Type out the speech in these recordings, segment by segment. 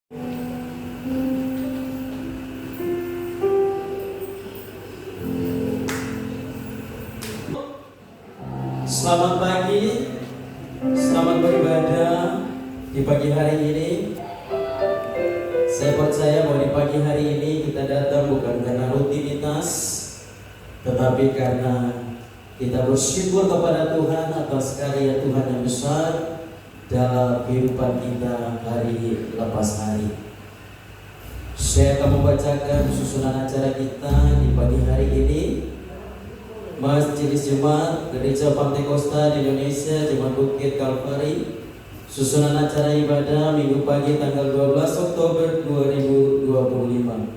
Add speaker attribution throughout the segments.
Speaker 1: Selamat pagi, selamat beribadah di pagi hari ini. Saya percaya bahwa di pagi hari ini kita datang bukan karena rutinitas, tetapi karena kita bersyukur kepada Tuhan atas karya Tuhan yang besar dalam kehidupan kita hari lepas hari. Saya akan membacakan susunan acara kita di pagi hari ini. Masjid Jemaat Gereja Pantai Kosta di Indonesia, Jemaat Bukit Kalvari. Susunan acara ibadah Minggu pagi tanggal 12 Oktober 2025.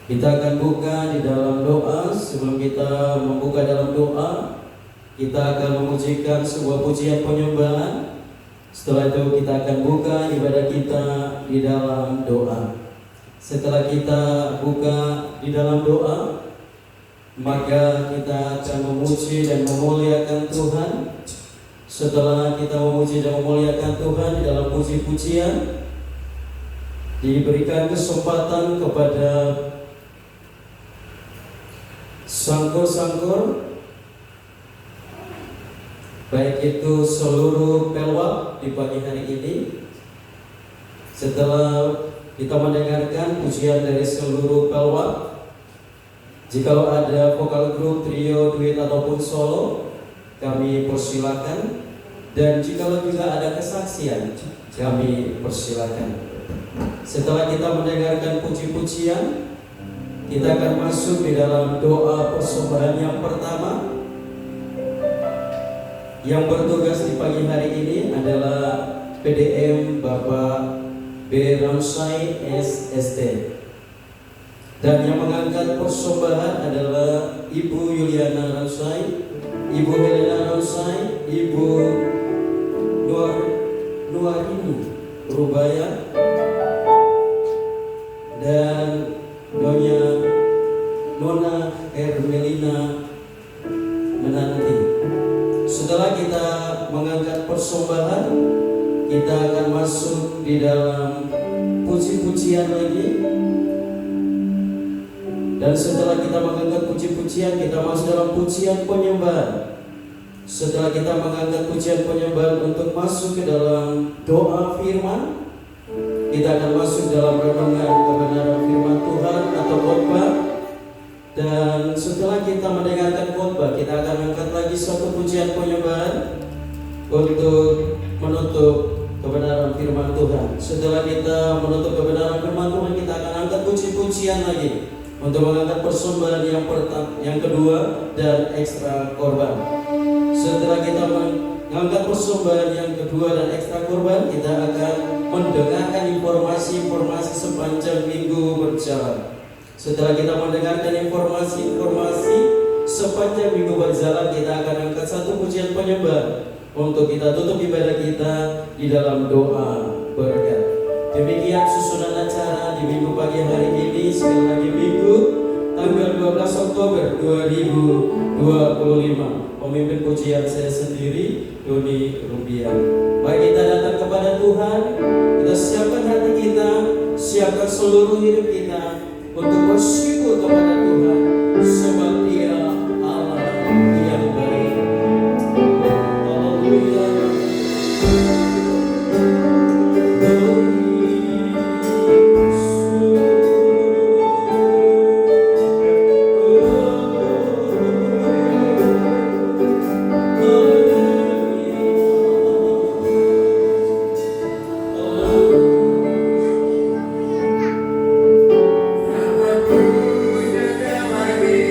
Speaker 1: Kita akan buka di dalam doa. Sebelum kita membuka dalam doa, kita akan memujikan sebuah pujian penyembahan. Setelah itu kita akan buka ibadah kita di dalam doa. Setelah kita buka di dalam doa, maka kita akan memuji dan memuliakan Tuhan. Setelah kita memuji dan memuliakan Tuhan di dalam puji-pujian, diberikan kesempatan kepada sangkur-sangkur, baik itu seluruh pelwak di pagi hari ini. Setelah kita mendengarkan pujian dari seluruh pelwak, jikalau ada vokal grup, trio, duet ataupun solo, kami persilakan. Dan jikalau juga ada kesaksian, kami persilakan. Setelah kita mendengarkan puji-pujian, kita akan masuk di dalam doa persembahan yang pertama. Yang bertugas di pagi hari ini adalah PDM Bapak B. Ramsay SST. Dan yang mengangkat persembahan adalah Ibu Yuliana Ramsay, Ibu Helena Ramsay, Ibu Nuarini Rubaya, dan Nona Hermelina menanti. Setelah kita mengangkat persembahan, kita akan masuk di dalam puji-pujian lagi. Dan setelah kita mengangkat puji-pujian, kita masuk dalam pujian penyembahan. Setelah kita mengangkat pujian penyembahan untuk masuk ke dalam doa firman, kita akan masuk dalam renungan kebenaran firman Tuhan atau khotbah. Dan setelah kita mendengarkan khotbah, kita akan angkat lagi suatu pujian penyembahan untuk menutup kebenaran firman Tuhan. Setelah kita menutup kebenaran firman Tuhan, kita akan angkat puji-pujian lagi untuk mengangkat persembahan yang kedua dan ekstra korban. Setelah kita mengangkat persembahan yang kedua dan ekstra korban, kita akan mendengarkan informasi-informasi sepanjang minggu berjalan. Setelah kita mendengarkan informasi-informasi sepanjang minggu berjalan, kita akan angkat satu pujian penyembahan untuk kita tutup ibadah kita di dalam doa berkat. Demikian susunan acara di minggu pagi hari ini. Sekali lagi Minggu tanggal 12 Oktober 2025. Pemimpin pujian saya sendiri, Doni Rubian. Baik, kita datang kepada Tuhan. Kita siapkan hati kita, siapkan seluruh hidup kita untuk bersyukur kepada Tuhan, sebab Dia Allah yang baik. Haleluya.
Speaker 2: Nama ku jaga bagi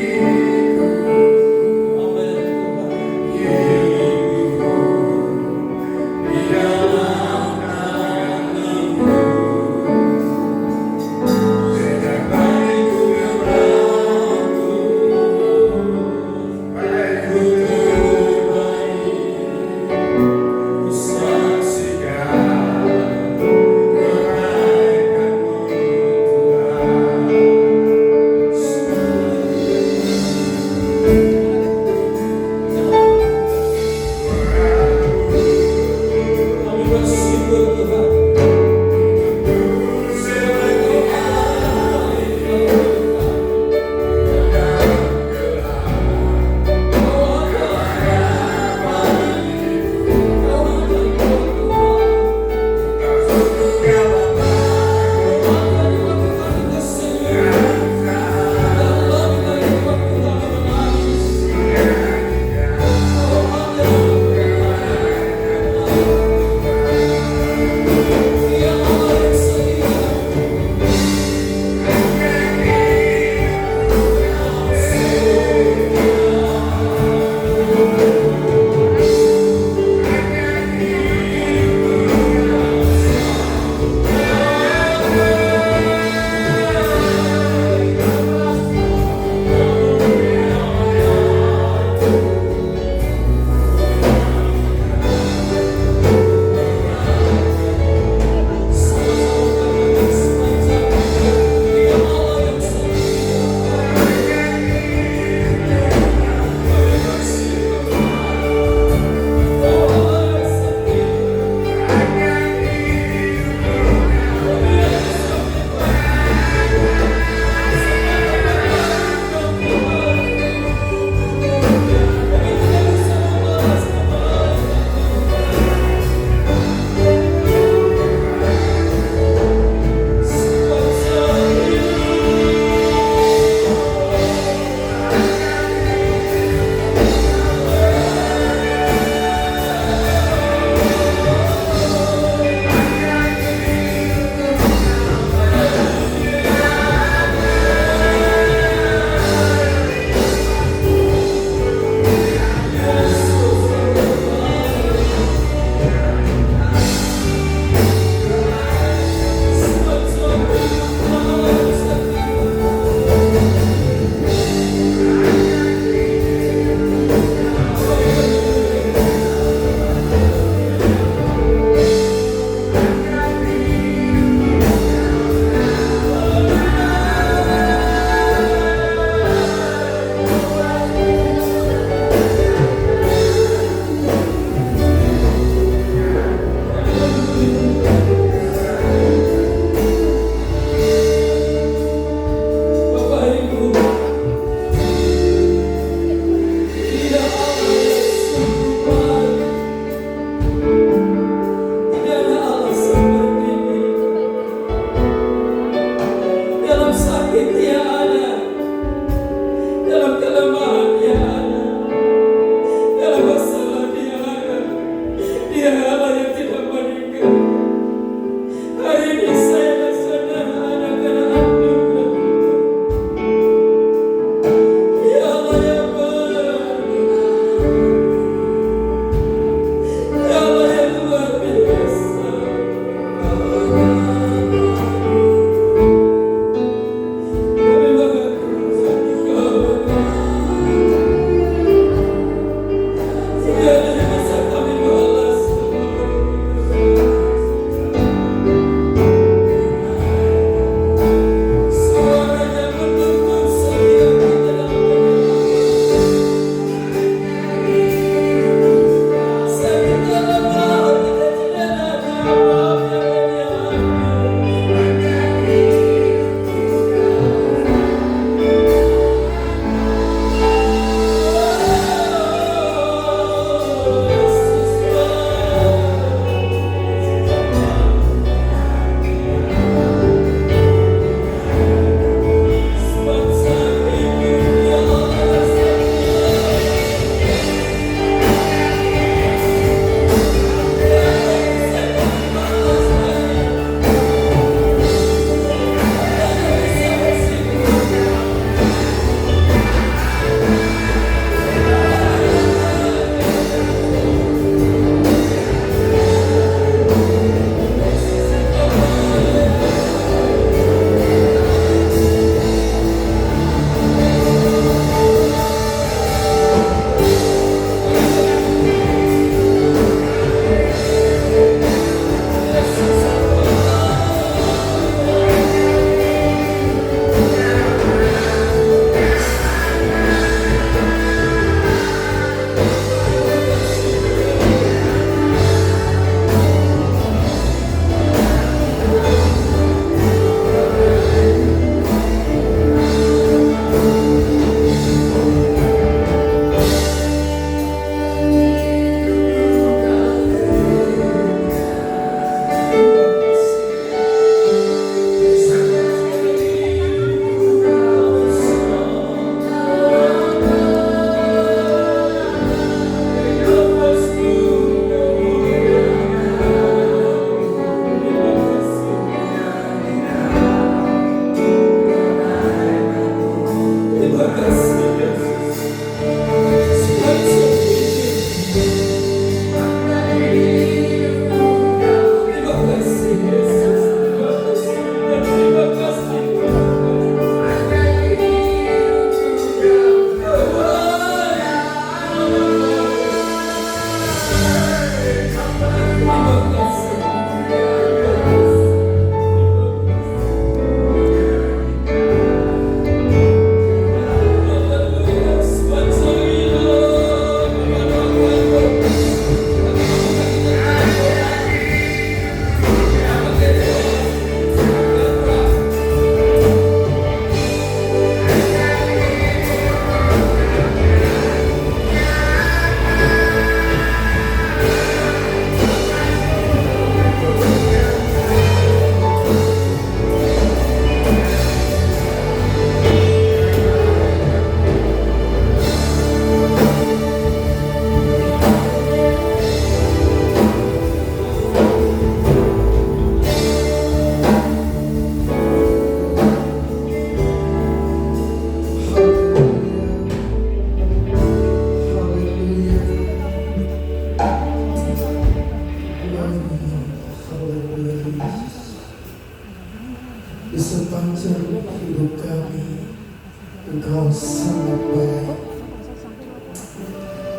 Speaker 2: Engkau sangat baik.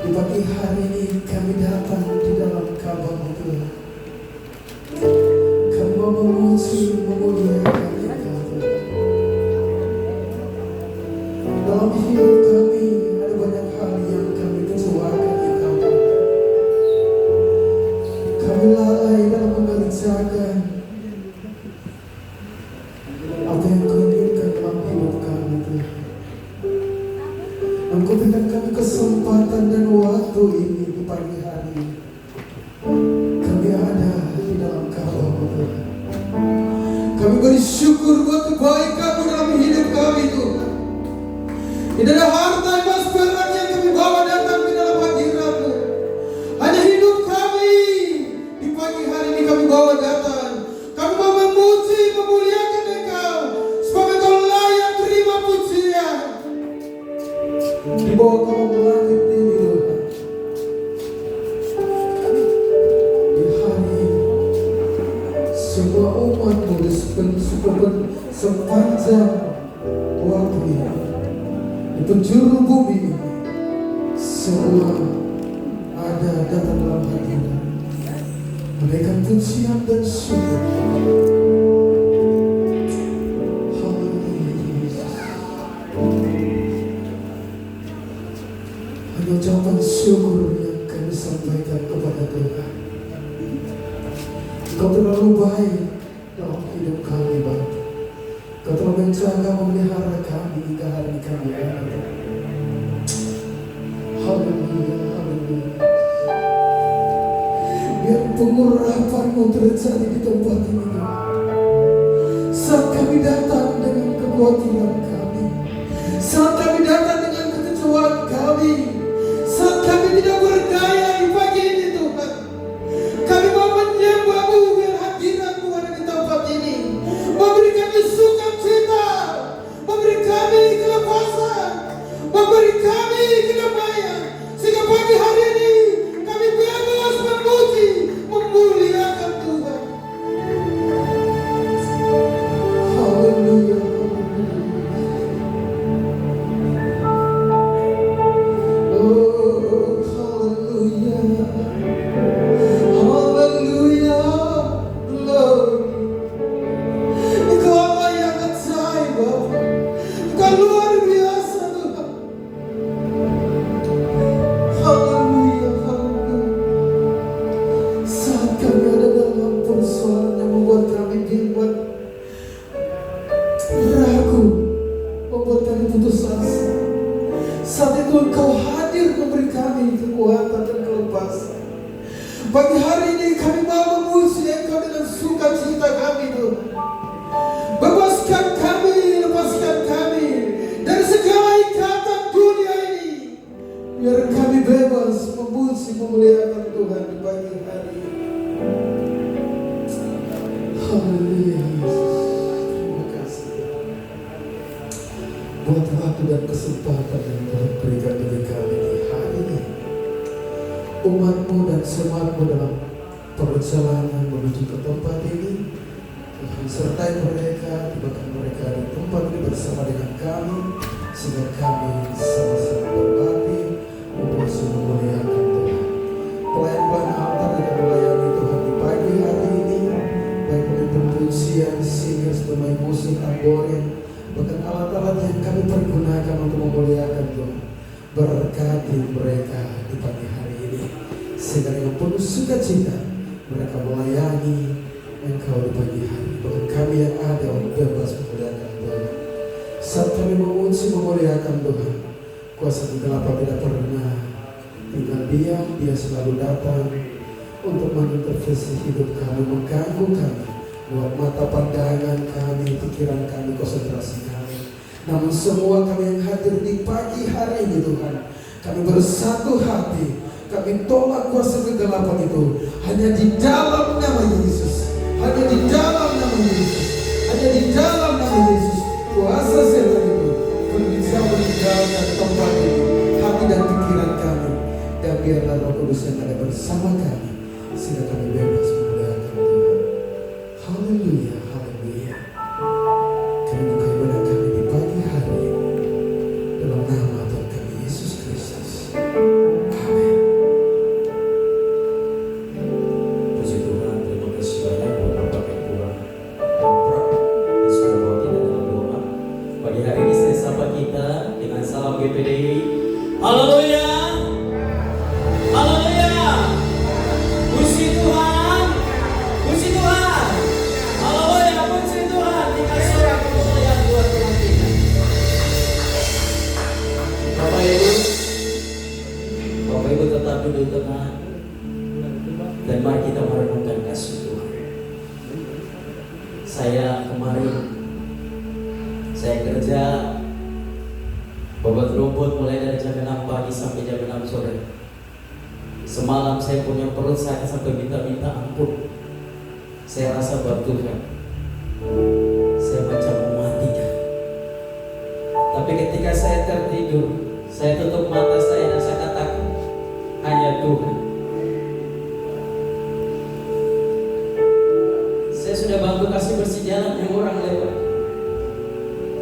Speaker 2: Di pagi hari ini kami datang di dalam kabar Tuhan. Kami mau memuji, memuliakan Engkau. Dalam hidup kami ada banyak hal yang kami kecewakan Engkau. Kami lalai dalam mengerjakan apa yang Kau inginkan dalam hidup kami Tuhan. Engkau berikan kami kesempatan dan waktu ini di pagi hari. Kami ada di dalam kabar Tuhan. Kami beri syukur buat kebaikan-Mu dalam hidup kami Tuhan. Tidak ada harta emas perak yang kami bawa datang di dalam hadirat-Mu. Hanya hidup kami di pagi hari ini kami bawa datang. Kami mau memuji, memuliakan Engkau, sebab Engkau layak terima pujian. Di bawah kolong langit ini Tuhan, di hari ini semua umat-Mu di sepanjang waktu ini, di penjuru bumi ini, semua ada datang dalam hadirat, menaikkan pujian dan syukur. Haleluya Yesus. Hanya ucapan syukur yang kami sampaikan kepada Tuhan. Kau terlalu baik dalam hidup kami, Bapa. Kau telah menjaga memelihara kami hingga hari kami ada. Haleluya, haleluya. Biar pengurapan-Mu terjadi di tempat ini, Tuhan. Saat kami datang dengan kekhawatiran kami, saat kami datang dengan kekecewaan kami, saat kami tidak berdaya di pagi ini, Tuhan, kami mau menyembah-Mu biar hadirat-Mu ada di tempat ini, memberi kami sukacita, memberi kami kelepasan, memberi kami kedamaian, sehingga pagi hari ini kami bebas memuji, memuliakan Tuhan. Haleluya, oh haleluya, haleluya, glory. Engkau Allah yang ajaib, Bapa. Engkau luar biasa, Tuhan. Haleluya, haleluya. Saat kami ada dalam persoalan yang membuat kami bimbang, ragu, membuat kami putus asa, saat itu Engkau hadir memberi kami kekuatan dan kelepasan. Pagi hari ini kami mau memuji Engkau dengan sukacita kami, Tuhan. Bebaskan kami, lepaskan kami dari segala ikatan dunia ini, biar kami bebas memuji, memuliakan Tuhan di pagi hari ini. Haleluya Yesus. Terima kasih buat waktu dan kesempatan yang Tuhan berikan bagi kami di hari ini. Umat-Mu dan semat-Mu dalam perjalanan menuju ke tempat ini, Tuhan sertai mereka, bahkan mereka di tempat ini bersama dengan kami, sehingga kami sama-sama berbakti, memuji, memuliakan Tuhan. Pelayan-pelayan altar yang melayani Tuhan di pagi hari ini, baik oleh pujian, singers, bermain musik, tamborin, bahkan alat-alat yang kami pergunakan untuk memuliakan Tuhan. Berkati mereka di pagi hari ini, sehingga dengan penuh sukacita mereka melayani Engkau di pagi hari. Bahkan kami yang ada bebas memuliakan Tuhan. Saat kami memuji, memuliakan Tuhan, kuasa kegelapan tidak pernah tinggal diam. Dia selalu datang untuk mengintervensi hidup kami, mengganggu kami, buat mata pandangan kami, pikiran kami, konsentrasi kami. Namun semua kami yang hadir di pagi hari ini, Tuhan, kami bersatu hati, kami tolak kuasa kegelapan itu. Hanya di dalam nama Yesus, hanya di dalam nama Yesus, hanya di dalam nama Yesus, kuasa setan itu bisa meninggalkan tempat ini, hati dan pikiran kami. Dan biarlah Roh Kudus yang ada bersama kami, sehingga kami bebas memuliakan Tuhan. Haleluya, haleluya. Kami buka ibadah kami di pagi hari ini, dalam nama Tuhan kami Yesus Kristus. Amin.
Speaker 1: Puji Tuhan, terima kasih banyak buat Bapak Ibu yang sudah bawa kita dalam doa. Pagi hari ini saya sapa kita dengan salam GPDI. Haleluya, haleluya. Puji Tuhan, puji Tuhan. Haleluya, puji Tuhan. Dikasih orang kemuliaan buat Tuhan kita. Bapak Ibu tetap duduk tenang. Dan mari kita merenungkan kasih Tuhan. Saya kemarin kerja bobot rumput mulai dari jam 6 pagi sampai jam 6 sore. Semalam saya punya perut sakit sampai minta ampun. Saya rasa buat Tuhan, saya macam mati dah. Tapi ketika saya tertidur, saya tutup mata saya dan saya katakan, hanya Tuhan. Saya sudah bantu kasih bersih jalan yang orang lewat.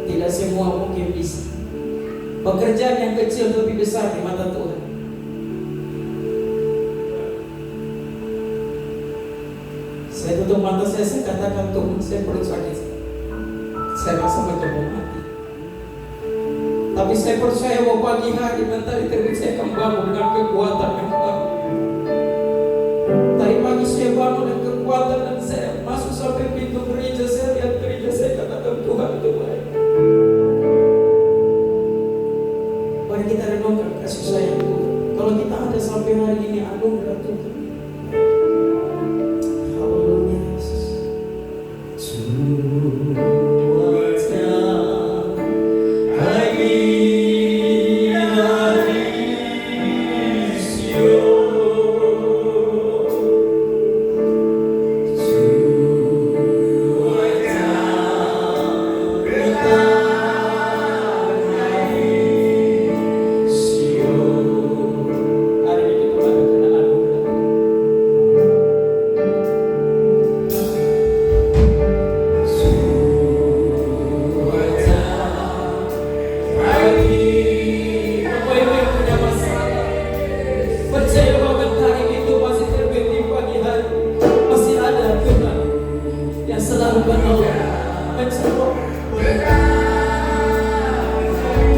Speaker 1: Tidak semua mungkin bisa. Pekerjaan yang kecil lebih besar di mata Tuhan. Saya tutup mata saya katakan Tuhan, saya perut sakit. Saya rasa macam mau mati. Tapi saya percaya bahwa pagi hari mentari terbit saya akan bangun dengan kekuatan yang baru. Tadi pagi saya bangun dengan kekuatan dan saya masuk sampai pintu gereja, saya lihat gereja, saya katakan Tuhan itu baik. Mari kita renungkan kasih sayang Tuhan. Kalau kita ada sampai hari ini, anugerah Tuhan. Haleluya Yesus.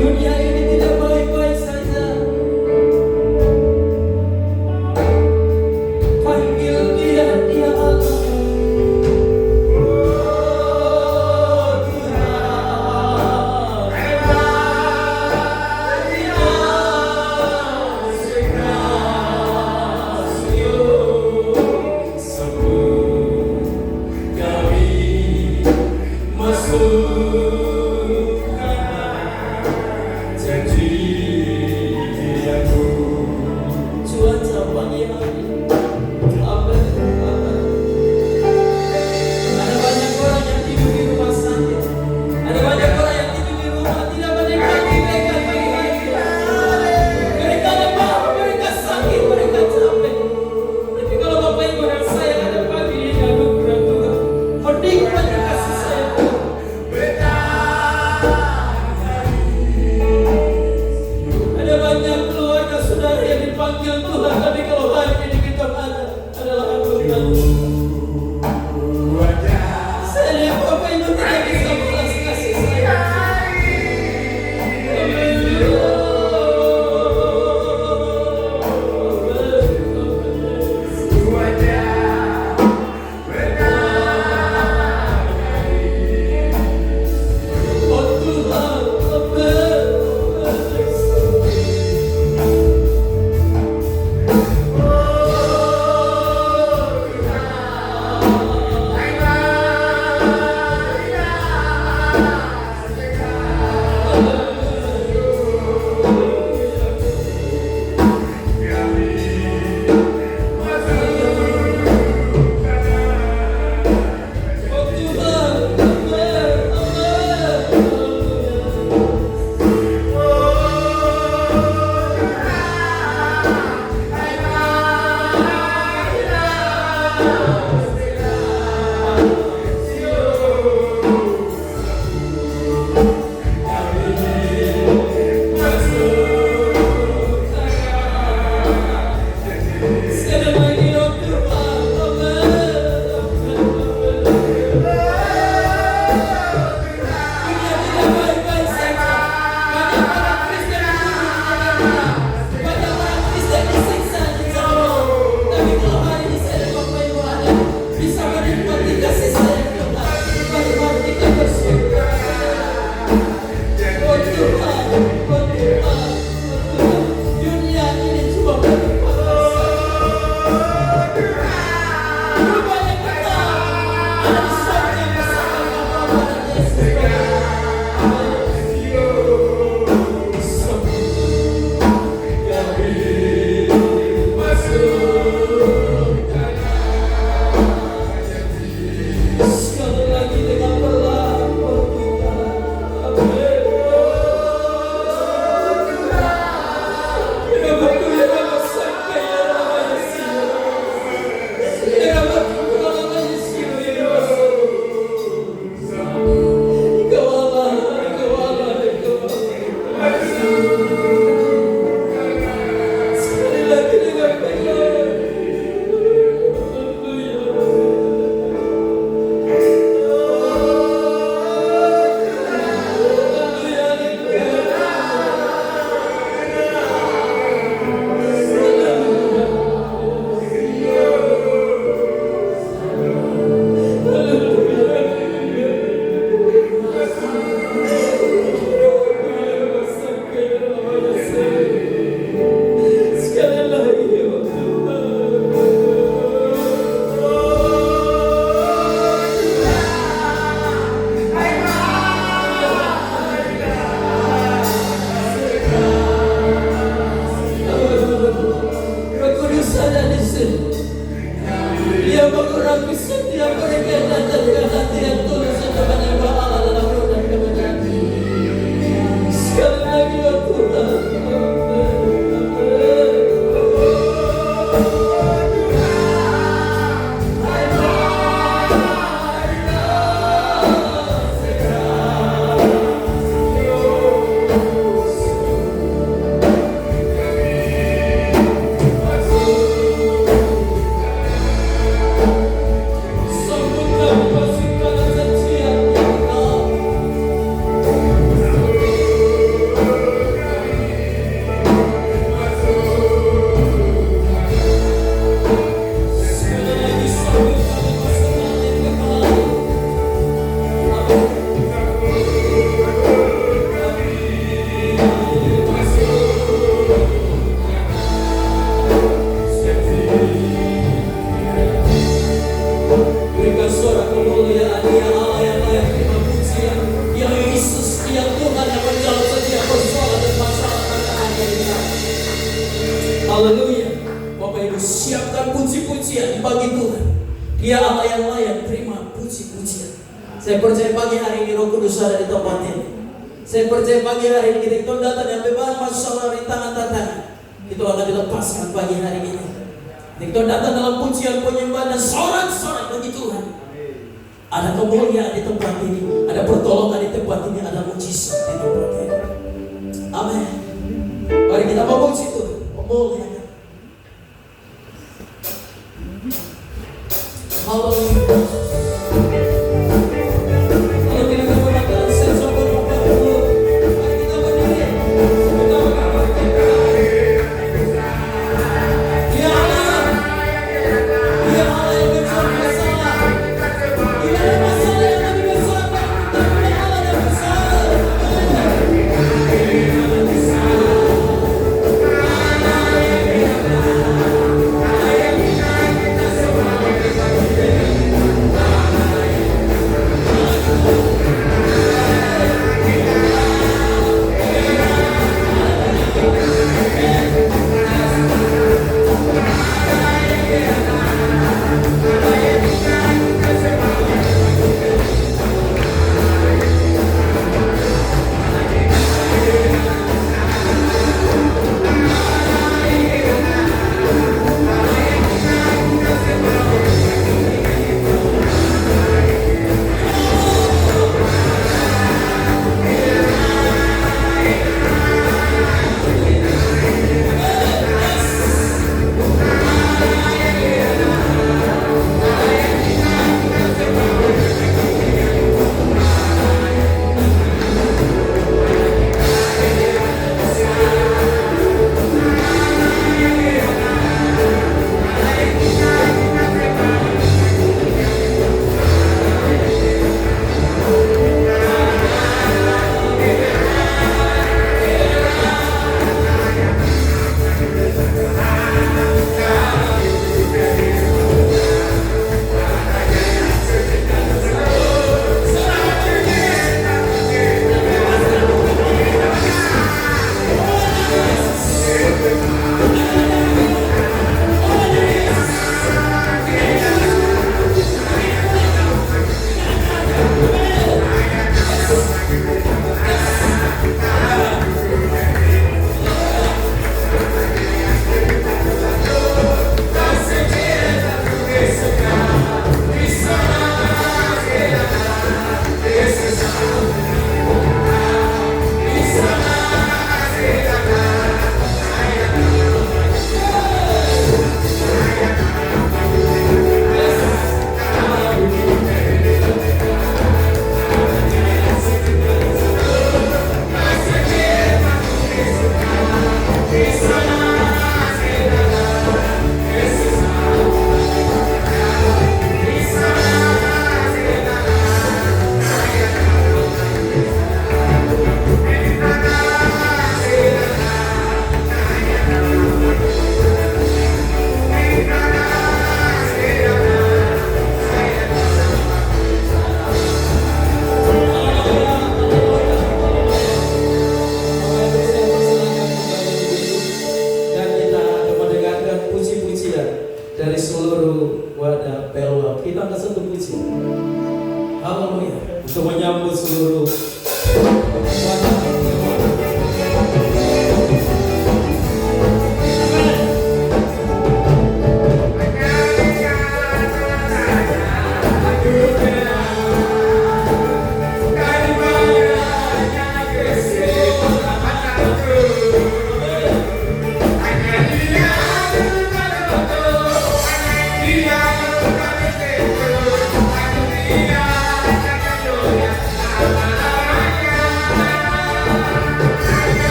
Speaker 1: Dunia ini tidak baik-baik saja. Panggil dia, dia akan. Cuaca pagi hari gelap dan gelap. Ada banyak orang yang tidur di rumah sakit. Ada banyak orang yang tidur di rumah tidak banyak pagi mereka pagi hari. Mereka lemah, mereka sakit, mereka capek. Tapi kalau Bapak Ibu dan saya ada pagi ini anugerah Tuhan, menikmati kasih sayang Tuhan. Ada banyak keluarga saudara yang dipanggil Tuhan, tapi kalau hari ini kita ada adalah anugerah Tuhan. Saya lihat Bapak Ibu tidak bisa balas kasih sayang. Oh Tuhan, sendiri. Dia mengurapi setiap mereka yang datang dengan hati yang tulus untuk menyembah Allah dalam roh dan kebenaran. Sekali lagi ya Tuhan. Berikan suara kemuliaan ya Allah yang layak terima pujian, ya Yesus, ya Tuhan yang menjawab setiap persoalan dan masalah pada hari ini. Haleluya. Bapak Ibu, siapkan puji-pujian bagi Tuhan. Dia Allah yang layak terima puji-pujian. Saya percaya pagi hari ini Roh Kudus ada di tempat ini. Saya percaya pagi hari ini kita datang yang beban masalah rintangan-tantangan itu akan dilepaskan pagi hari ini. Kita datang dalam pujian penyembahan dan sorak-sorai bagi Tuhan. Ada kemuliaan di tempat ini, ada pertolongan di tempat ini, ada mujizat di tempat ini. Amin. Mari kita memuji Tuhan, memuliakan. Haleluya. Kalau kita menggunakan sensor berapa dulu, mari kita berdiri. dari seluruh wadah pelwa. Kita angkat satu puji. Haleluya. Untuk menyambut seluruh wadah pelwa.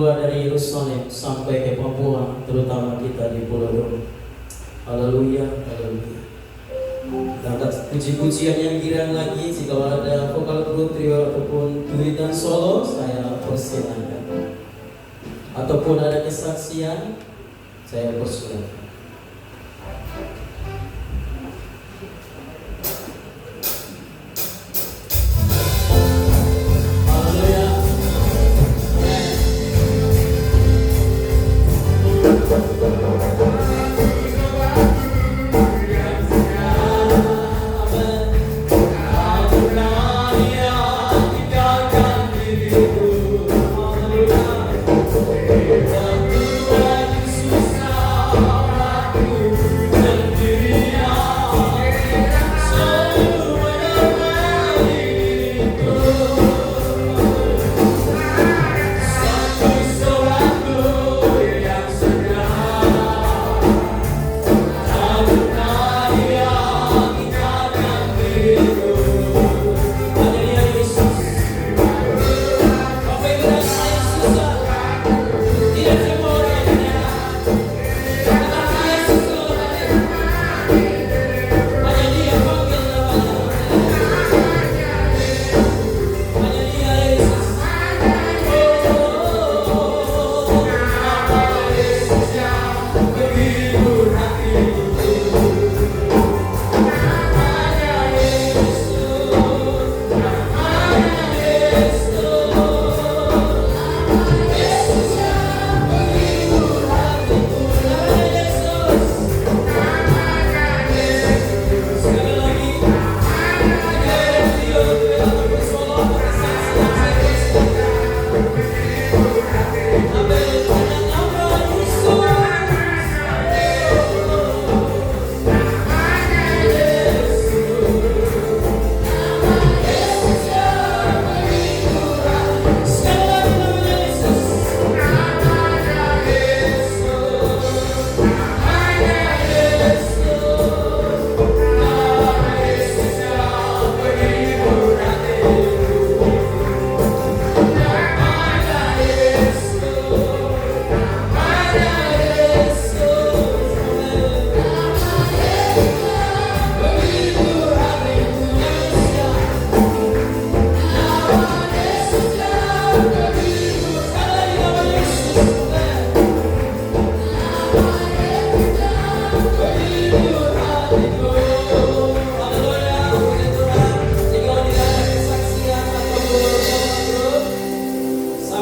Speaker 1: mulai dari Yerusalem sampai ke Papua, terutama kita di Pulau Rum. Haleluya, haleluya. Angkat puji-pujian yang girang lagi. Jika ada vokal group, trio ataupun duet dan solo, saya persilakan. Ataupun ada kesaksian, saya persilakan.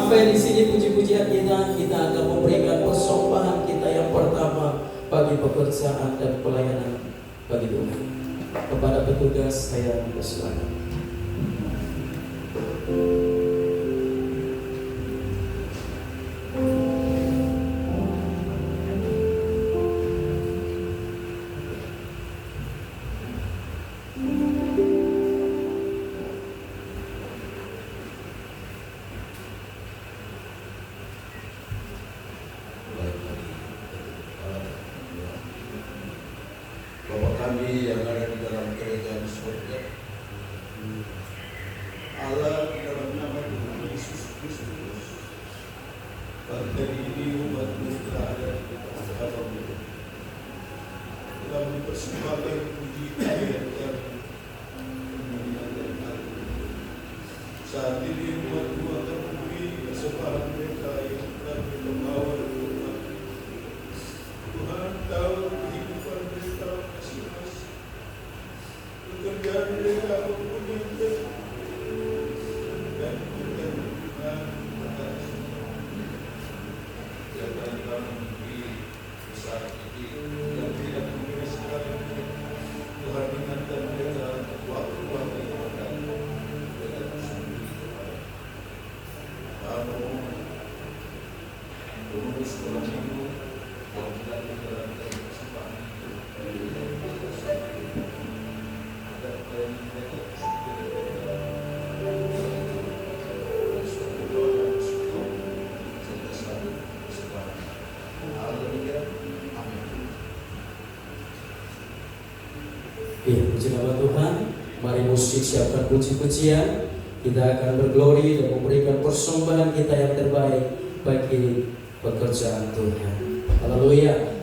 Speaker 1: Sampai di sini puji-pujian kita akan memberikan persembahan kita yang pertama bagi pekerjaan dan pelayanan bagi Tuhan. Kepada petugas saya persilakan.
Speaker 3: Bapa kami yang ada di dalam kerajaan surga, Allah di dalam nama Tuhan Yesus Kristus, pada hari ini umat-Mu telah ada di hadapan-Mu, telah mempersembahkan puji dan kemuliaan. Saat ini umat-Mu akan memberi persembahan mereka yang telah membawa Tuhan. Tuhan tahu kehidupan mereka masing-masing, pekerjaan mereka mempunyai dan bukan Tuhan makasih. Jangan kami memberi besar ini yang tidak memberi sekarang. Tuhan ingatkan mereka waktu-waktu yang akan dengan sungguh Tuhan. Kamu mengurus sekolah minggu dan tidak menjalankan persembahan itu. Agar kalian mereka
Speaker 1: Puji nama Tuhan. Mari musik siapkan puji-pujian. Kita akan berglori dan memberikan persembahan kita yang terbaik bagi pekerjaan Tuhan. Haleluya.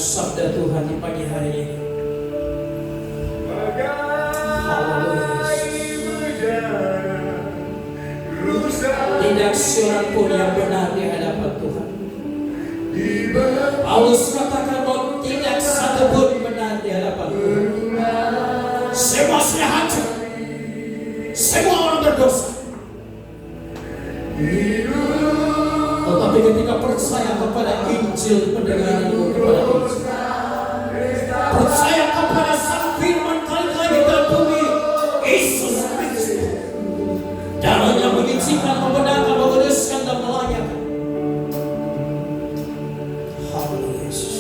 Speaker 1: sabda Tuhan di pagi hari ini. Tidak seorang pun yang benar di hadapan Tuhan. Paulus katakan bahwa tidak satu pun benar di hadapan Tuhan. Semua sudah hancur. Semua orang berdosa. Tetapi ketika percaya kepada Injil, pendengaranmu kepada Injil, percaya kepada Sang Firman kali-kali dalam bumi, Yesus Kristus, darah yang mengizinkan, membenarkan, menguduskan dan melayani. Haleluya Yesus.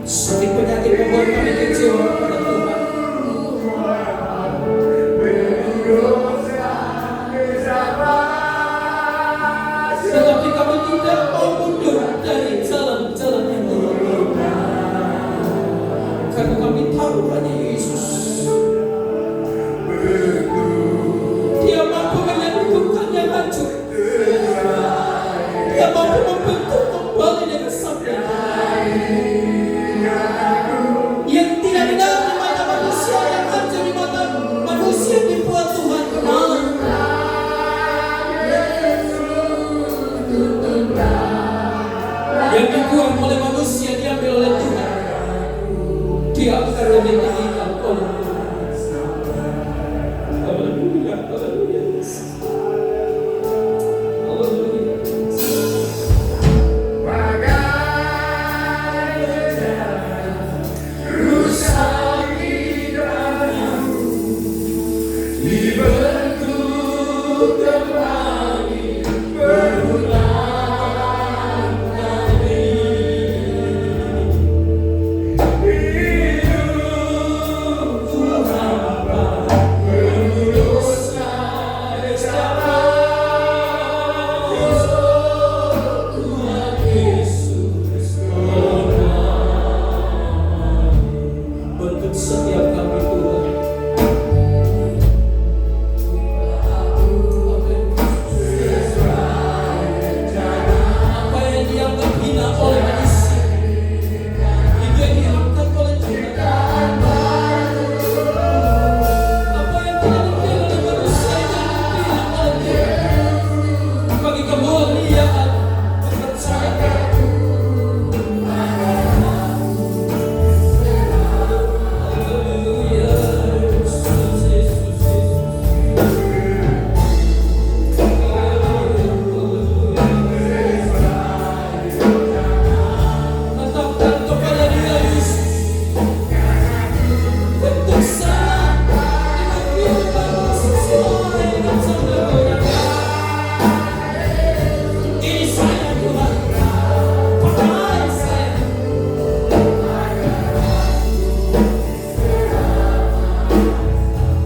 Speaker 1: Sakit penyakit membuat kami kecewa kepada Tuhan. Tetapi kami tidak mau mundur dari jalan-jalan yang lurus. Karena kami tahu hanya Yesus. Dia mampu menyembuhkan yang hancur. Dia mampu membentuk kembali dengan sabda. Yang tidak benar di mata manusia, yang hancur di mata manusia dibuat Tuhan benar. Yang dibuang oleh manusia diambil oleh Tuhan. Dia akan ditinggikan oleh Tuhan. Haleluya, haleluya. Haleluya. Bentuk setiap kami Tuhan. Apa yang dianggap hina oleh manusia, itu yang diangkat oleh Tuhan. Apa yang tidak dipilih oleh manusia, itu yang dipilih oleh Tuhan. Bagi kemuliaan kepercayaan. Haleluya, Yesus, Yesus, Yesus. Tetapkan kepada Dia Yesus. Bentuk saya dengan kehidupan sesuai dengan sabda-Mu yang ini saya Tuhan, pakai saya.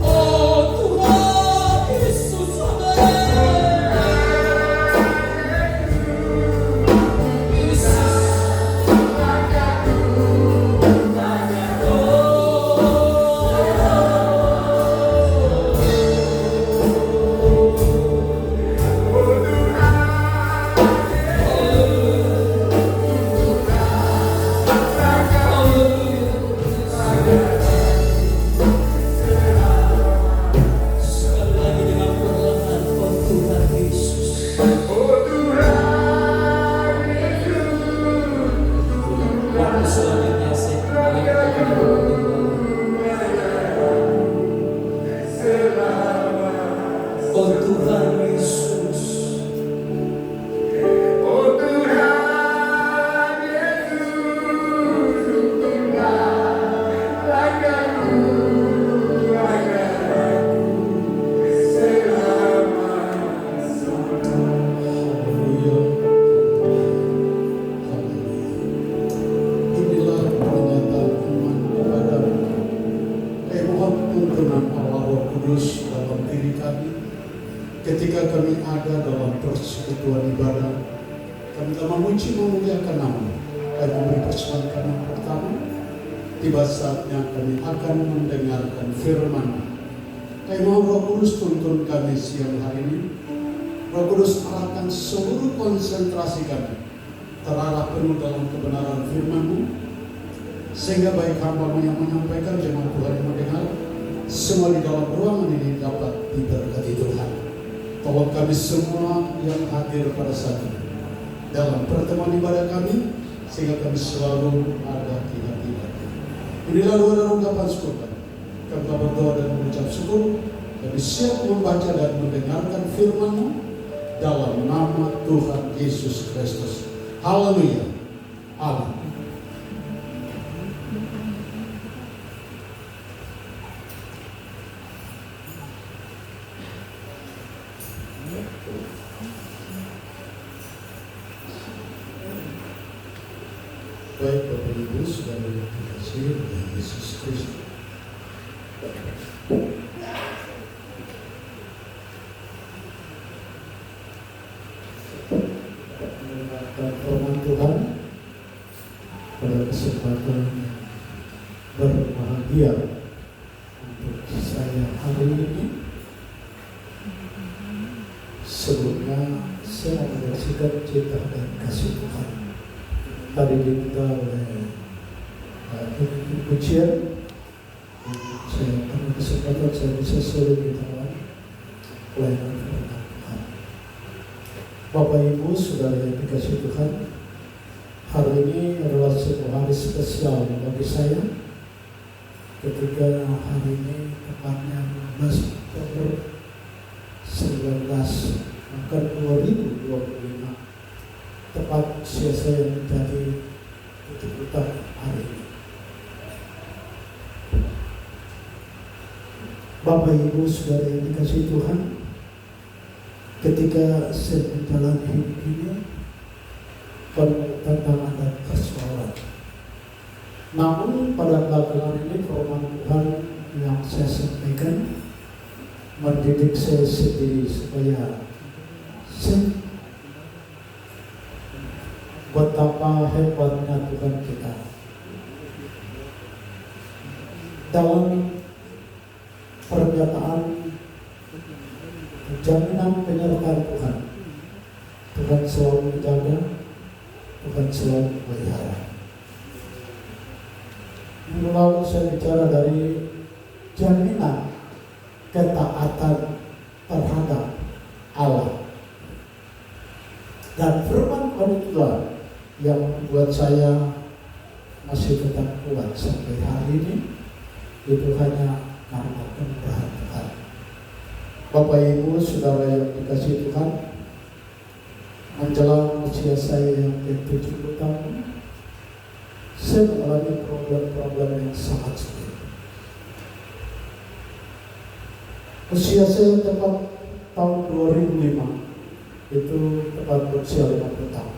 Speaker 1: Oh Tuhan Yesus, sekali lagi dengan perlahan, oh Tuhan Yesus. Waktu selanjutnya saya kembali kepada Tuhan. Oh Tuhan Yesus. Haleluya.
Speaker 2: Inilah pernyataan iman kepadamu. Mohon tuntunan Allah Roh Kudus dalam diri kami. Ketika kami ada dalam persekutuan ibadah, kami telah memuji memuliakan nama-Mu dan memberi persembahan yang pertama. Tiba saatnya kami akan mendengarkan firman.
Speaker 3: Kami mau Roh Kudus tuntun kami siang hari ini. Roh Kudus arahkan seluruh konsentrasi kami terarah penuh dalam kebenaran firman-Mu, sehingga baik hamba yang menyampaikan, jemaat Tuhan yang mendengar, semua di dalam ruangan ini dapat diberkati Tuhan. Tolong kami semua yang hadir pada saat ini dalam pertemuan ibadah kami, sehingga kami selalu ada di hati-hati. Inilah doa dan ungkapan syukur kami. Kami telah berdoa dan mengucap syukur. Kami siap membaca dan mendengarkan firman-Mu dalam nama Tuhan Yesus Kristus. Haleluya. Amin. Baik Bapak Ibu, saudara yang dikasihi oleh Yesus Kristus. Mendengarkan firman Tuhan pada kesempatan berbahagia untuk saya hari ini. Sebelumnya saya menyaksikan cinta dan kasih Tuhan. Tadi diminta oleh pujian, saya pada kesempatan saya bisa selalu di dalam pelayanan firman Tuhan. Bapak Ibu, saudara yang dikasihi Tuhan, hari ini adalah sebuah hari spesial bagi saya, ketika hari ini tepatnya 15 Oktober 2025, tepat usia saya menjadi tutup hari ini. Bapak Ibu saudara yang dikasihi Tuhan, ketika saya menjalani hidup ini penuh tantangan dan persoalan. Namun pada belakangan ini firman Tuhan yang saya sampaikan mendidik saya sendiri supaya saya betapa hebatnya Tuhan kita. Dalam pernyataan jaminan penyertaan Tuhan, Tuhan selalu menjaga, Tuhan selalu memelihara. Minggu lalu saya bicara dari jaminan ketaatan terhadap Allah, dan firman Tuhan itulah yang membuat saya masih tetap kuat sampai hari ini. Itu hanya karena kemudahan Tuhan. Bapak Ibu saudara yang dikasihi Tuhan, menjelang usia saya yang ke-70 tahun, saya mengalami problem-problem yang sangat sulit. Usia saya tepat tahun 2005, itu tepat berusia 50 tahun.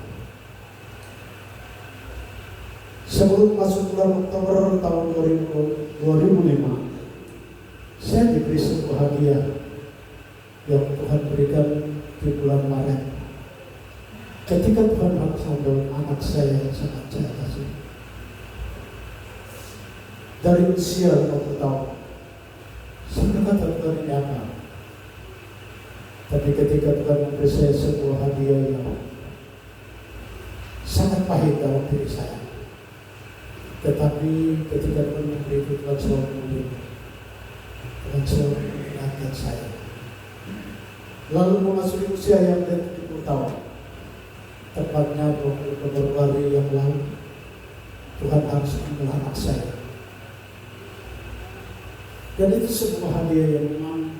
Speaker 3: Sebelum masuk bulan Oktober tahun 2005, saya diberi sebuah hadiah yang Tuhan berikan di bulan Maret. Ketika Tuhan mengambil anak saya yang sangat saya kasih dari usia 50 tahun, saya berkata, Tuhan ini apa? Tapi ketika Tuhan memberi saya sebuah hadiah yang sangat pahit dalam diri saya, tetapi ketika Tuhan memberi itu, Tuhan selalu memberi, Tuhan selalu mengingatkan saya. Lalu memasuki usia yang ke-70 tahun, tepatnya 20 Februari yang lalu, Tuhan harus mengambil anak saya. Dan itu sebuah hadiah yang memang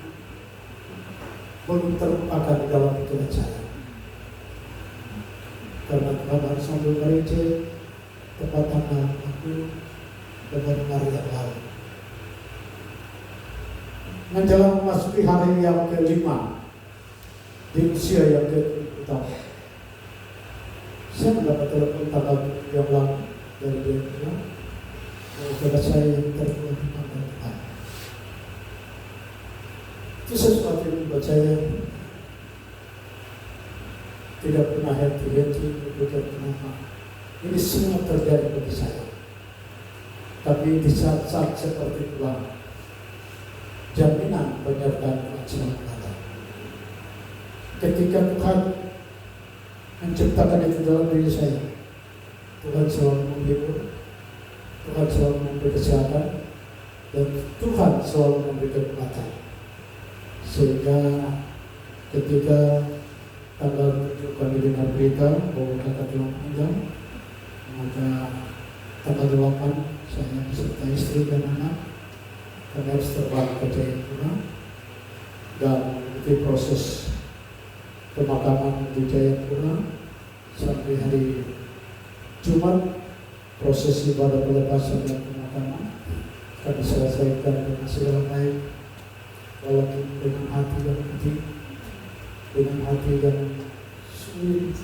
Speaker 3: belum terlupakan di dalam pikiran saya. Karena Tuhan harus ambil gereja tepat tanggal 40 Februari yang lalu. Menjelang memasuki hari yang kelima di usia yang ke-70 tahun, saya mendapat telepon tanggal yang lalu dari dia bilang, saudara saya yang tertua dipanggil Tuhan. Itu sesuatu yang membuat saya tidak pernah hati-hati, tidak pernah. Ini semua terjadi bagi saya. Tapi di saat-saat seperti itulah
Speaker 4: jaminan penyertaan Tuhan selalu ada. Ketika Tuhan menciptakan itu dalam diri saya, Tuhan selalu menghibur, Tuhan selalu memberi kesehatan, dan Tuhan selalu memberi kekuatan. Sehingga ketika tanggal 7 kami dengar berita bahwa kakak telah meninggal, maka tanggal 8 saya beserta istri dan anak kami harus terbang ke Jayapura dan mengikuti proses pemakaman di Jayapura sampai hari Jumat. Proses ibadah pelepasan dan pemakaman kami selesaikan dengan segala baik, walaupun dengan hati yang pedih, dengan hati yang sulit,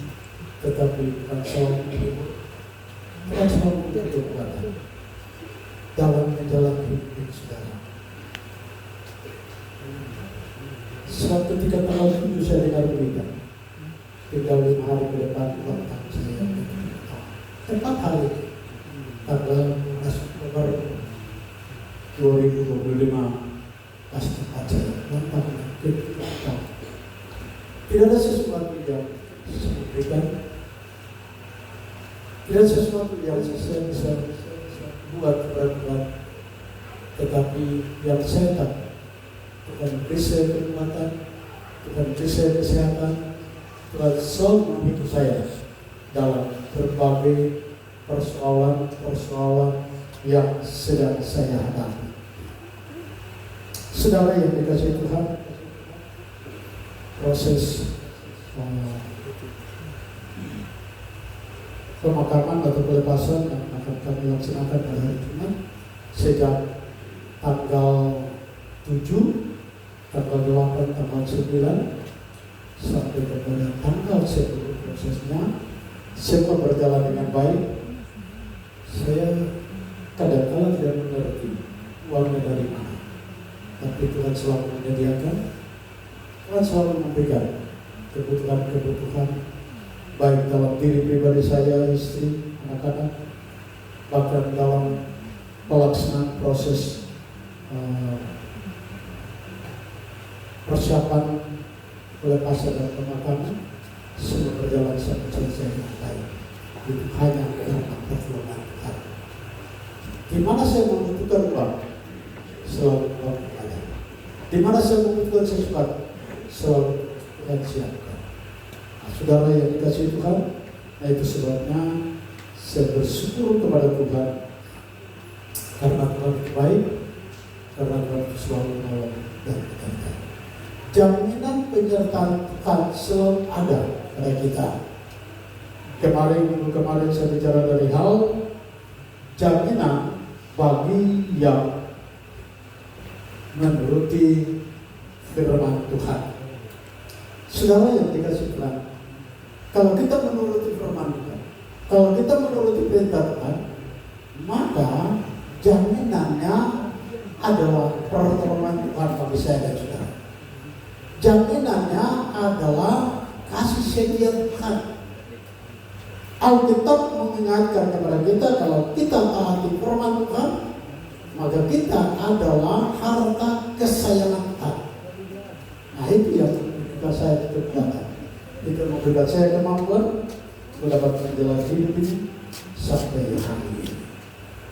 Speaker 4: tetapi Tuhan selalu menghibur, Tuhan selalu memberi kekuatan dalam menjalani hidup saudara. Suatu ketika tanggal 7 saya dengar berita, tinggal 5 hari ke depan ulang tahun saya. Tepat hari tanggal 11 Oktober 2025 pasti aja ulang tahun ke-7. Tidak ada sesuatu yang saya berikan, tidak ada sesuatu yang saya bisa buat berat-berat, tetapi yang saya tahu Tuhan beri saya kekuatan, Tuhan beri saya kesehatan, Tuhan selalu menghidup saya dalam berbagai persoalan-persoalan yang sedang saya hadapi. Saudara yang dikasihi Tuhan, proses pemakaman atau pelepasan yang akan kami laksanakan pada hari Jumat sejak tanggal 7, tanggal 8, tanggal 9 sampai kepada tanggal 10 prosesnya semua berjalan dengan baik. Saya kadang-kadang tidak mengerti uangnya dari mana, tapi Tuhan selalu menyediakan, Tuhan selalu memberikan kebutuhan-kebutuhan baik dalam diri pribadi saya, istri, anak-anak, bahkan dalam pelaksanaan proses persiapan pelepasan dan pemakaman semua berjalan sampai selesai dengan baik. Itu hanya karena pertolongan Tuhan. Di mana saya membutuhkan uang, selalu Tuhan ada. Di mana saya membutuhkan sesuatu, selalu Tuhan siapkan. Nah, saudara yang dikasihi Tuhan, nah itu sebabnya saya bersyukur kepada Tuhan karena Tuhan baik, karena Tuhan selalu menolong dan menjaga. Jaminan penyertaan Tuhan selalu ada pada kita. Minggu kemarin saya bicara dari hal jaminan bagi yang menuruti firman Tuhan. Saudara yang dikasih Tuhan, kalau kita menuruti firman Tuhan, kalau kita menuruti perintah Tuhan, maka jaminannya adalah pertolongan Tuhan bagi saya dan saudara. Jaminannya adalah kasih setia Tuhan. Alkitab mengingatkan kepada kita kalau kita taati firman Tuhan, maka kita adalah harta kesayangan Tuhan. Nah itu yang memberikan saya kekuatan, itu memberikan saya kemampuan mendapat menjalani hidup ini sampai hari ini.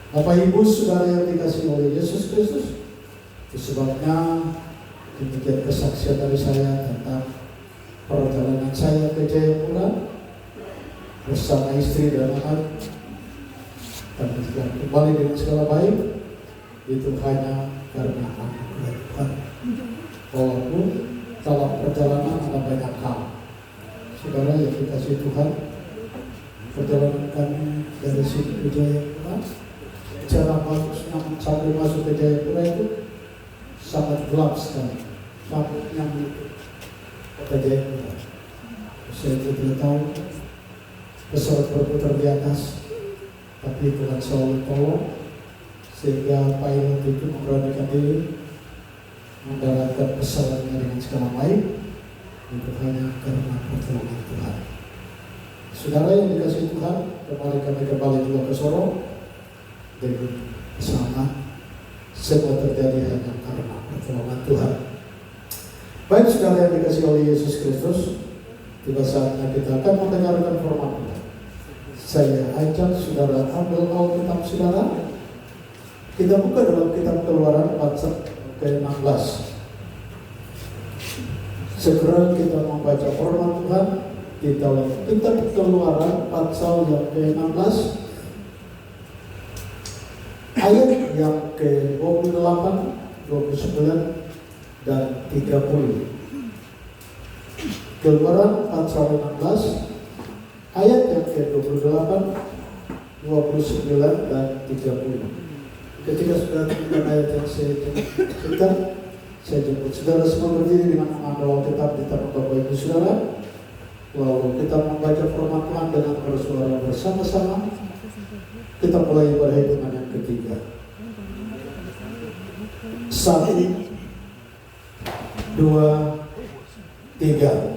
Speaker 4: Bapak Ibu Saudara yang dikasihi oleh Yesus Kristus, itu sebabnya demikian kesaksian dari saya tentang perjalanan saya ke Jayapura bersama istri dan anak, dan kembali dengan segala baik. Itu hanya karena anugerah Tuhan. Walaupun dalam perjalanan ada banyak hal, saudara yang dikasihi Tuhan, perjalanan kami dari sini ke Jayapura, cara sampai masuk ke Jayapura itu sangat gelap sekali. Kabutnya menutup kota Jayapura. Saya tidak tahu pesawat berputar di atas, tapi Tuhan selalu tolong sehingga pilot itu memberanikan diri mendaratkan pesawatnya dengan segala baik. Itu hanya karena pertolongan Tuhan. Saudara yang dikasihi Tuhan, kembali juga ke Sorong dengan pesawat Semua terjadi hanya karena pertolongan Tuhan. Baik saudara yang dikasihi oleh Yesus Kristus, tiba saatnya kita akan mendengarkan firman Tuhan. Saya ajak saudara ambil Alkitab saudara. Kita buka dalam kitab Keluaran pasal ke-16. Segera kita membaca firman Tuhan di dalam kitab Keluaran pasal yang ke-16 ayat yang ke-28, 29 dan 30. Keluaran pasal 16 ayat yang ke-28, 29 dan 30. Ketika sudah temukan ayat yang saya ceritakan, saya jemput saudara semua berdiri dengan mengambil Alkitab di tangan Bapak Ibu Saudara. Lalu kita membaca firman Tuhan dengan bersuara bersama-sama. Kita mulai pada hitungan yang ketiga. 1, 2, 3.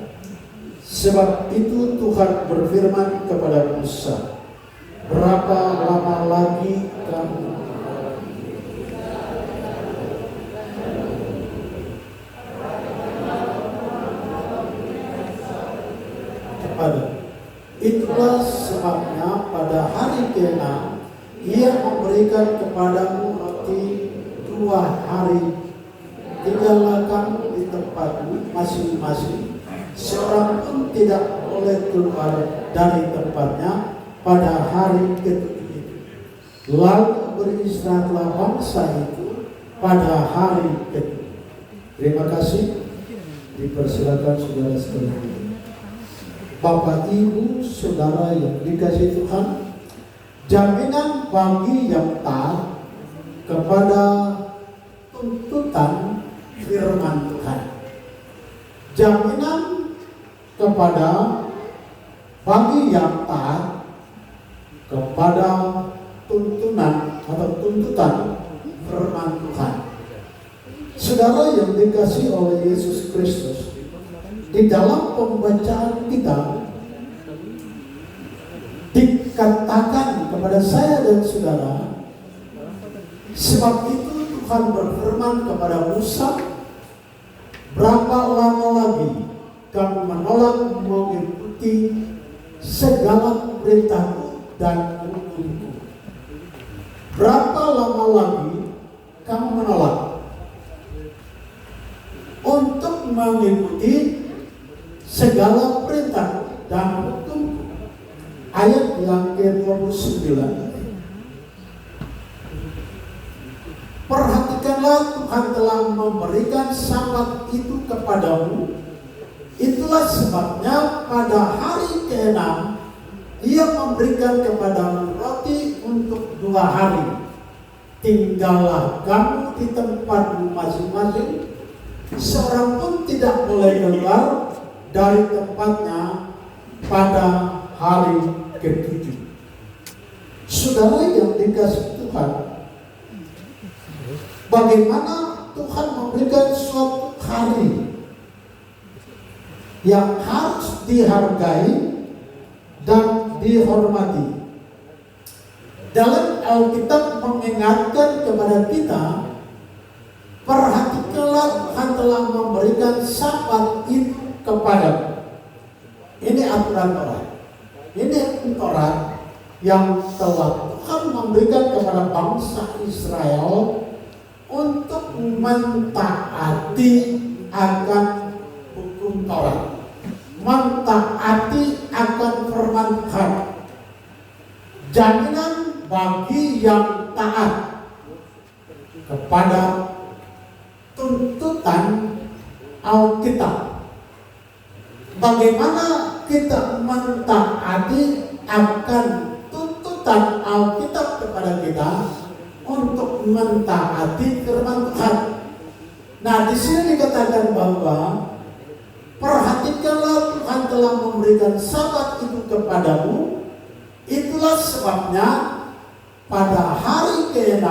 Speaker 4: Sebab itu Tuhan berfirman kepada Musa, berapa lama lagi kamu itulah sebabnya pada hari ke-6 Ia memberikan kepadamu roti 2 hari. Tinggallah kamu di tempatmu masing-masing. Seorang pun tidak boleh keluar dari tempatnya pada hari ke-7. Lalu beristirahatlah bangsa itu pada hari ke-7. Terima kasih. Dipersilakan saudara sekalian. Bapak, Ibu, Saudara yang dikasihi Tuhan, jaminan bagi yang taat kepada tuntutan firman Tuhan, jaminan kepada bagi yang taat kepada tuntunan atau tuntutan firman Tuhan. Saudara yang dikasihi oleh Yesus Kristus, di dalam pembacaan kita dikatakan kepada saya dan saudara, sebab itu Tuhan berfirman kepada Musa, berapa lama lagi kamu menolak mengikuti segala perintahku dan hukumku? Berapa lama lagi kamu menolak untuk mengikuti segala perintah dan hukum? Ayat yang ke-29. Perhatikanlah, Tuhan telah memberikan Sabat itu kepadamu. Itulah sebabnya pada hari ke-6 Ia memberikan kepadamu roti untuk 2 hari. Tinggallah kamu di tempatmu masing-masing. Seorang pun tidak boleh keluar dari tempatnya pada hari ke-7. Saudara yang dikasihi Tuhan, bagaimana Tuhan memberikan suatu hari yang harus dihargai dan dihormati. Dalam Alkitab mengingatkan kepada kita, perhatikanlah, Tuhan telah memberikan Sabat itu kepadamu. Ini aturan Taurat. Ini Taurat yang telah Tuhan memberikan kepada bangsa Israel untuk mentaati akan hukum Taurat, mentaati akan firman Tuhan. Jaminan bagi yang taat kepada tuntutan Alkitab. Bagaimana kita mentaati akan tuntutan Alkitab kepada kita untuk mentaati firman Tuhan? Nah, di sini dikatakan bahwa perhatikanlah, Tuhan telah memberikan Sabat itu kepadamu. Itulah sebabnya pada hari ke-6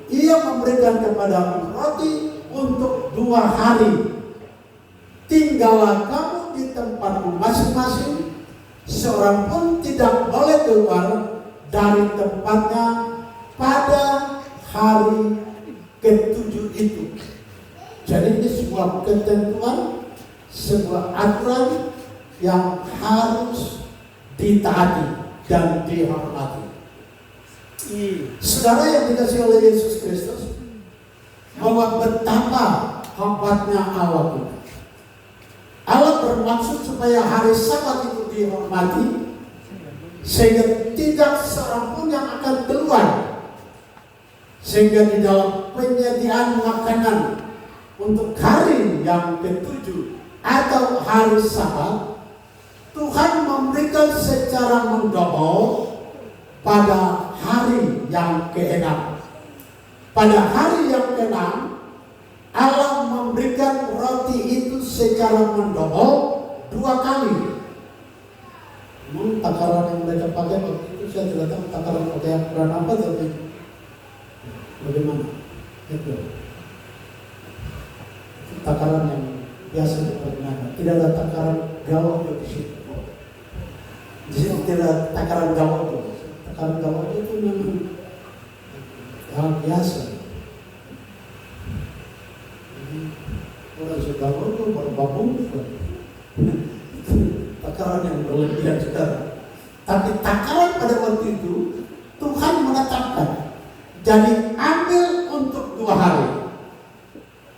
Speaker 4: Ia memberikan kepadamu roti untuk 2 hari. Tinggallah kamu di tempatmu masing-masing. Seorang pun tidak boleh keluar dari tempatnya pada hari sebuah ketentuan, sebuah aturan yang harus ditaati dan dihormati. Saudara yang dikasihi oleh Yesus Kristus, bahwa betapa hebatnya Allah kita. Allah bermaksud supaya hari Sabat itu dihormati, sehingga tidak seorang pun yang akan keluar. Sehingga di dalam penyediaan makanan untuk hari yang ketujuh atau hari Sabat, Tuhan memberikan secara mendobel pada hari yang keenam. Pada hari yang keenam, Allah memberikan roti itu secara mendobel 2 kali. Takaran yang mereka pakai waktu itu saya tidak tahu takaran pakai ukuran apa, tapi bagaimana? Itu takaran yang biasa digunakan. Tidak ada takaran galon di situ. Di situ tidak ada takaran galon. Takaran galon itu memang hal biasa. Orang sudah galon itu berbabung. Takaran yang berlebihan saudara. Tapi takaran pada waktu itu Tuhan menetapkan, jadi ambil untuk 2 hari,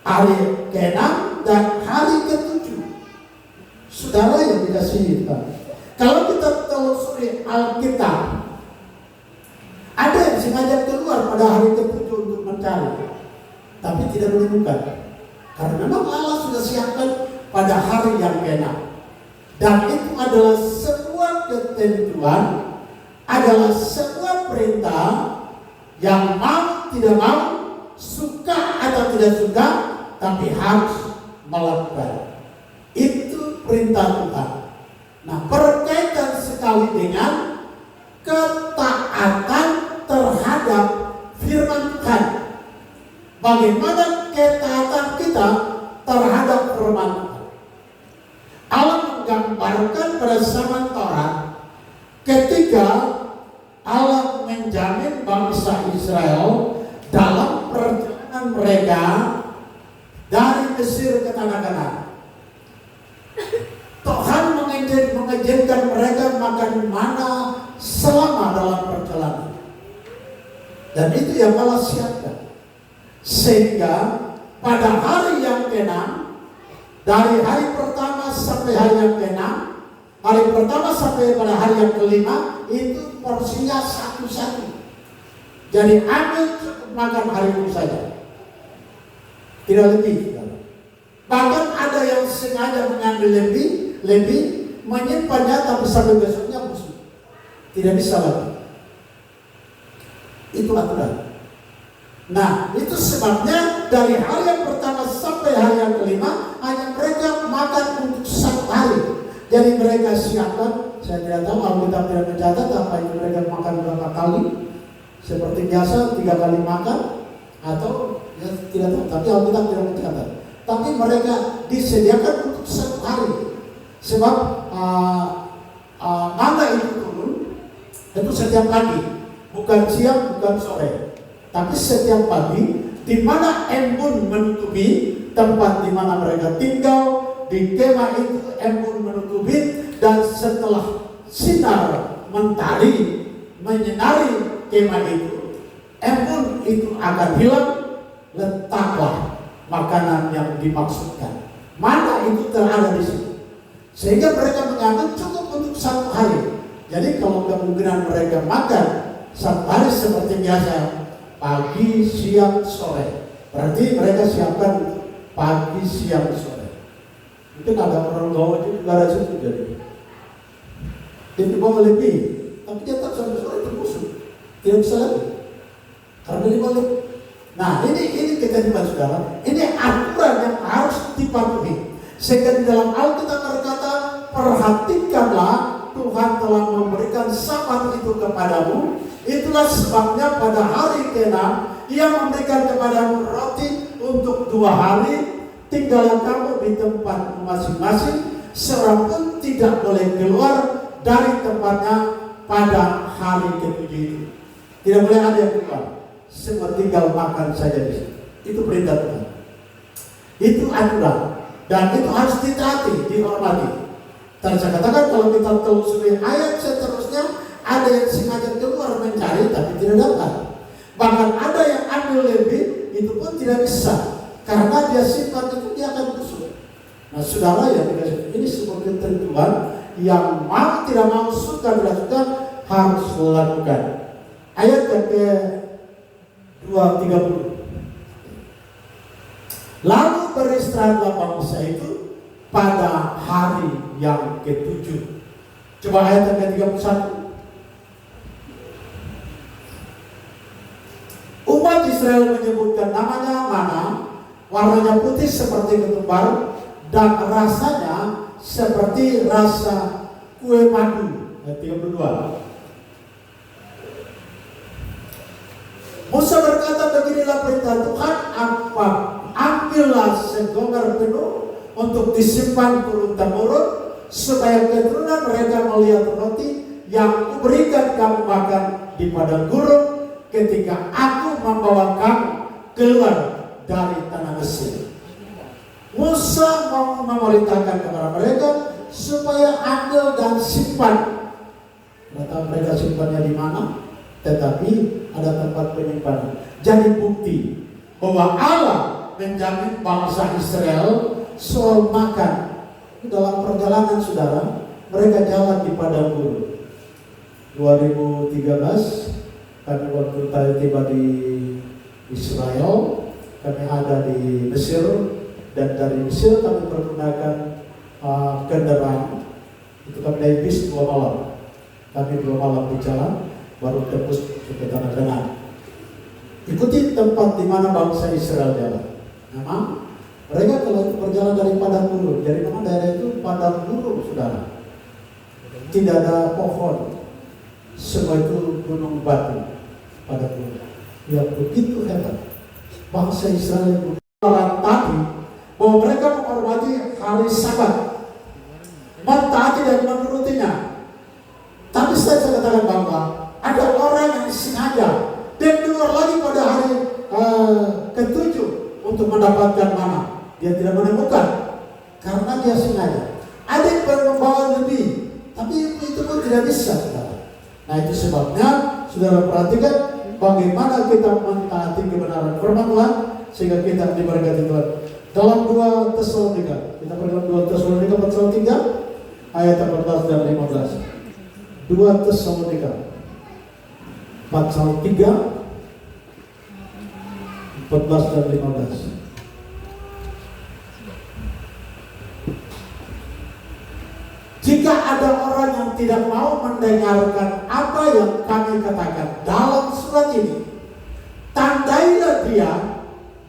Speaker 4: hari ke-6 dan hari ke-7. Saudara yang dikasihi Tuhan, kalau kita telusuri Alkitab, ada yang sengaja keluar pada hari ke-7 untuk mencari, tapi tidak menemukan, karena memang Allah sudah siapkan pada hari yang ke-6. Dan itu adalah sebuah ketentuan, adalah sebuah perintah yang mau tidak mau, suka atau tidak suka, tapi harus melakukan. Itu perintah Tuhan. Nah, berkaitan sekali dengan ketaatan terhadap firman Tuhan. Bagaimana ketaatan kita terhadap firman Tuhan? Allah menggambarkan pada zaman Taurat ketika Allah menjamin bangsa Israel dalam perjalanan mereka dari Mesir ke tanah Kanaan. Tuhan mengizinkan mereka makan mana selama dalam perjalanan. Dan itu yang Allah siapkan. Sehingga pada hari yang ke-6, dari hari pertama sampai hari yang ke-6, hari pertama sampai pada hari yang ke-5, itu porsinya satu-satu. Jadi ambil cukup makan hari itu saja, tidak lebih. Bahkan ada yang sengaja mengambil lebih menyimpannya, tapi sampai besoknya busuk, tidak bisa lagi. Itu aturan. Nah, itu sebabnya dari hari yang pertama sampai hari yang ke-5 hanya mereka makan untuk 1 hari. Jadi mereka siapkan, saya tidak tahu, Alkitab tidak mencatat apa itu mereka makan berapa kali. Seperti biasa 3 kali makan atau ya tidak tahu, tapi Alkitab tidak mencatat. Tapi mereka disediakan untuk 1 hari. Sebab mana itu turun itu setiap pagi, bukan siang, bukan sore. Tapi setiap pagi, di mana embun menutupi tempat di mana mereka tinggal, di kemah itu embun menutupi, dan setelah sinar mentari menyinari kemah itu, embun itu akan hilang. Letaklah makanan yang dimaksudkan. Mana itu terada di situ. Sehingga mereka mengambil cukup untuk 1 hari. Jadi kalau kemungkinan mereka makan 1 hari seperti biasa, pagi, siang, sore. Berarti mereka siapkan pagi, siang, sore. Mungkin ada orang bawa juga ada situ jadi. Dia bawa lebih, tapi dia tak sampai sore itu busuk. Tidak bisa lagi. Karena dibalik. Nah, ini kita juga saudara. Ini aturan yang harus dipatuhi. Sehingga di dalam Alkitab berkata, perhatikanlah Tuhan telah memberikan Sabat itu kepadamu. Itulah sebabnya pada hari ke-6 Ia memberikan kepadamu roti untuk 2 hari. Tinggallah kamu di tempat masing-masing. Seorang pun tidak boleh keluar dari tempatnya pada hari ke-7 itu. Tidak boleh ada yang keluar. Semua tinggal makan saja di situ. Itu perintah Tuhan. Itu aturan dan itu harus ditaati, dihormati. Dan saya katakan kalau kita telusuri ayat seterusnya, ada yang sengaja keluar mencari tapi tidak dapat. Bahkan ada yang ambil lebih, itu pun tidak bisa. Karena dia simpan itu, dia akan busuk. Nah saudara yang dikasih, ini sebuah ketentuan yang mau tidak mau, suka tidak suka harus melakukan. Ayat yang ke-230. Lalu beristirahatlah bangsa itu pada hari yang ke-7. Coba ayat yang ke-31. Umat Israel menyebutkan namanya mana, warnanya putih seperti ketumbar dan rasanya seperti rasa kue madu. Ayat 32. Musa berkata, beginilah perintah Tuhan, ambillah segomer penuh untuk disimpan turun-temurun, supaya keturunan mereka melihat roti yang kuberikan kamu makan di padang gurun ketika aku membawa kamu keluar dari tanah Mesir. Musa mau memerintahkan kepada mereka supaya ambil dan simpan. Tidak tahu mereka simpannya di mana, tetapi ada tempat penyimpanan. Jadi bukti bahwa Allah menjamin bangsa Israel soal makan. Dalam perjalanan saudara, mereka jalan di padang gurun. 2013 kami waktu tiba di Israel, kami ada di Mesir, dan dari Mesir kami menggunakan kendaraan. Itu kami naik bis 2 malam. Kami 2 malam di jalan, baru tembus ke tanah Kanaan. Ikuti tempat di mana bangsa Israel jalan. Memang mereka kalau berjalan dari padang gurun, dari mana daerah itu padang gurun, saudara. Tidak ada pohon, semua itu gunung batu, padang gurun. Ya begitu hebat bangsa Israel itu. Orang tadi bahwa mereka menghormati hari Sabat, mentaati dan menurutinya. Tapi saya katakan bahwa ada orang yang sengaja dan keluar lagi pada hari ke-7 untuk mendapatkan mana. Dia tidak menemukan karena dia sengaja. Ada yang membawa lebih, tapi itu pun tidak bisa, saudara. Nah itu sebabnya saudara perhatikan bagaimana kita mentaati kebenaran firman Tuhan sehingga kita diberkati Tuhan. Dalam 2 Tesalonika, kita perhatikan 2 Tesalonika pasal 3 ayat 14 dan 15. 2 Tesalonika pasal 3 14 dan 15. Jika ada orang yang tidak mau mendengarkan apa yang kami katakan dalam surat ini, tandailah dia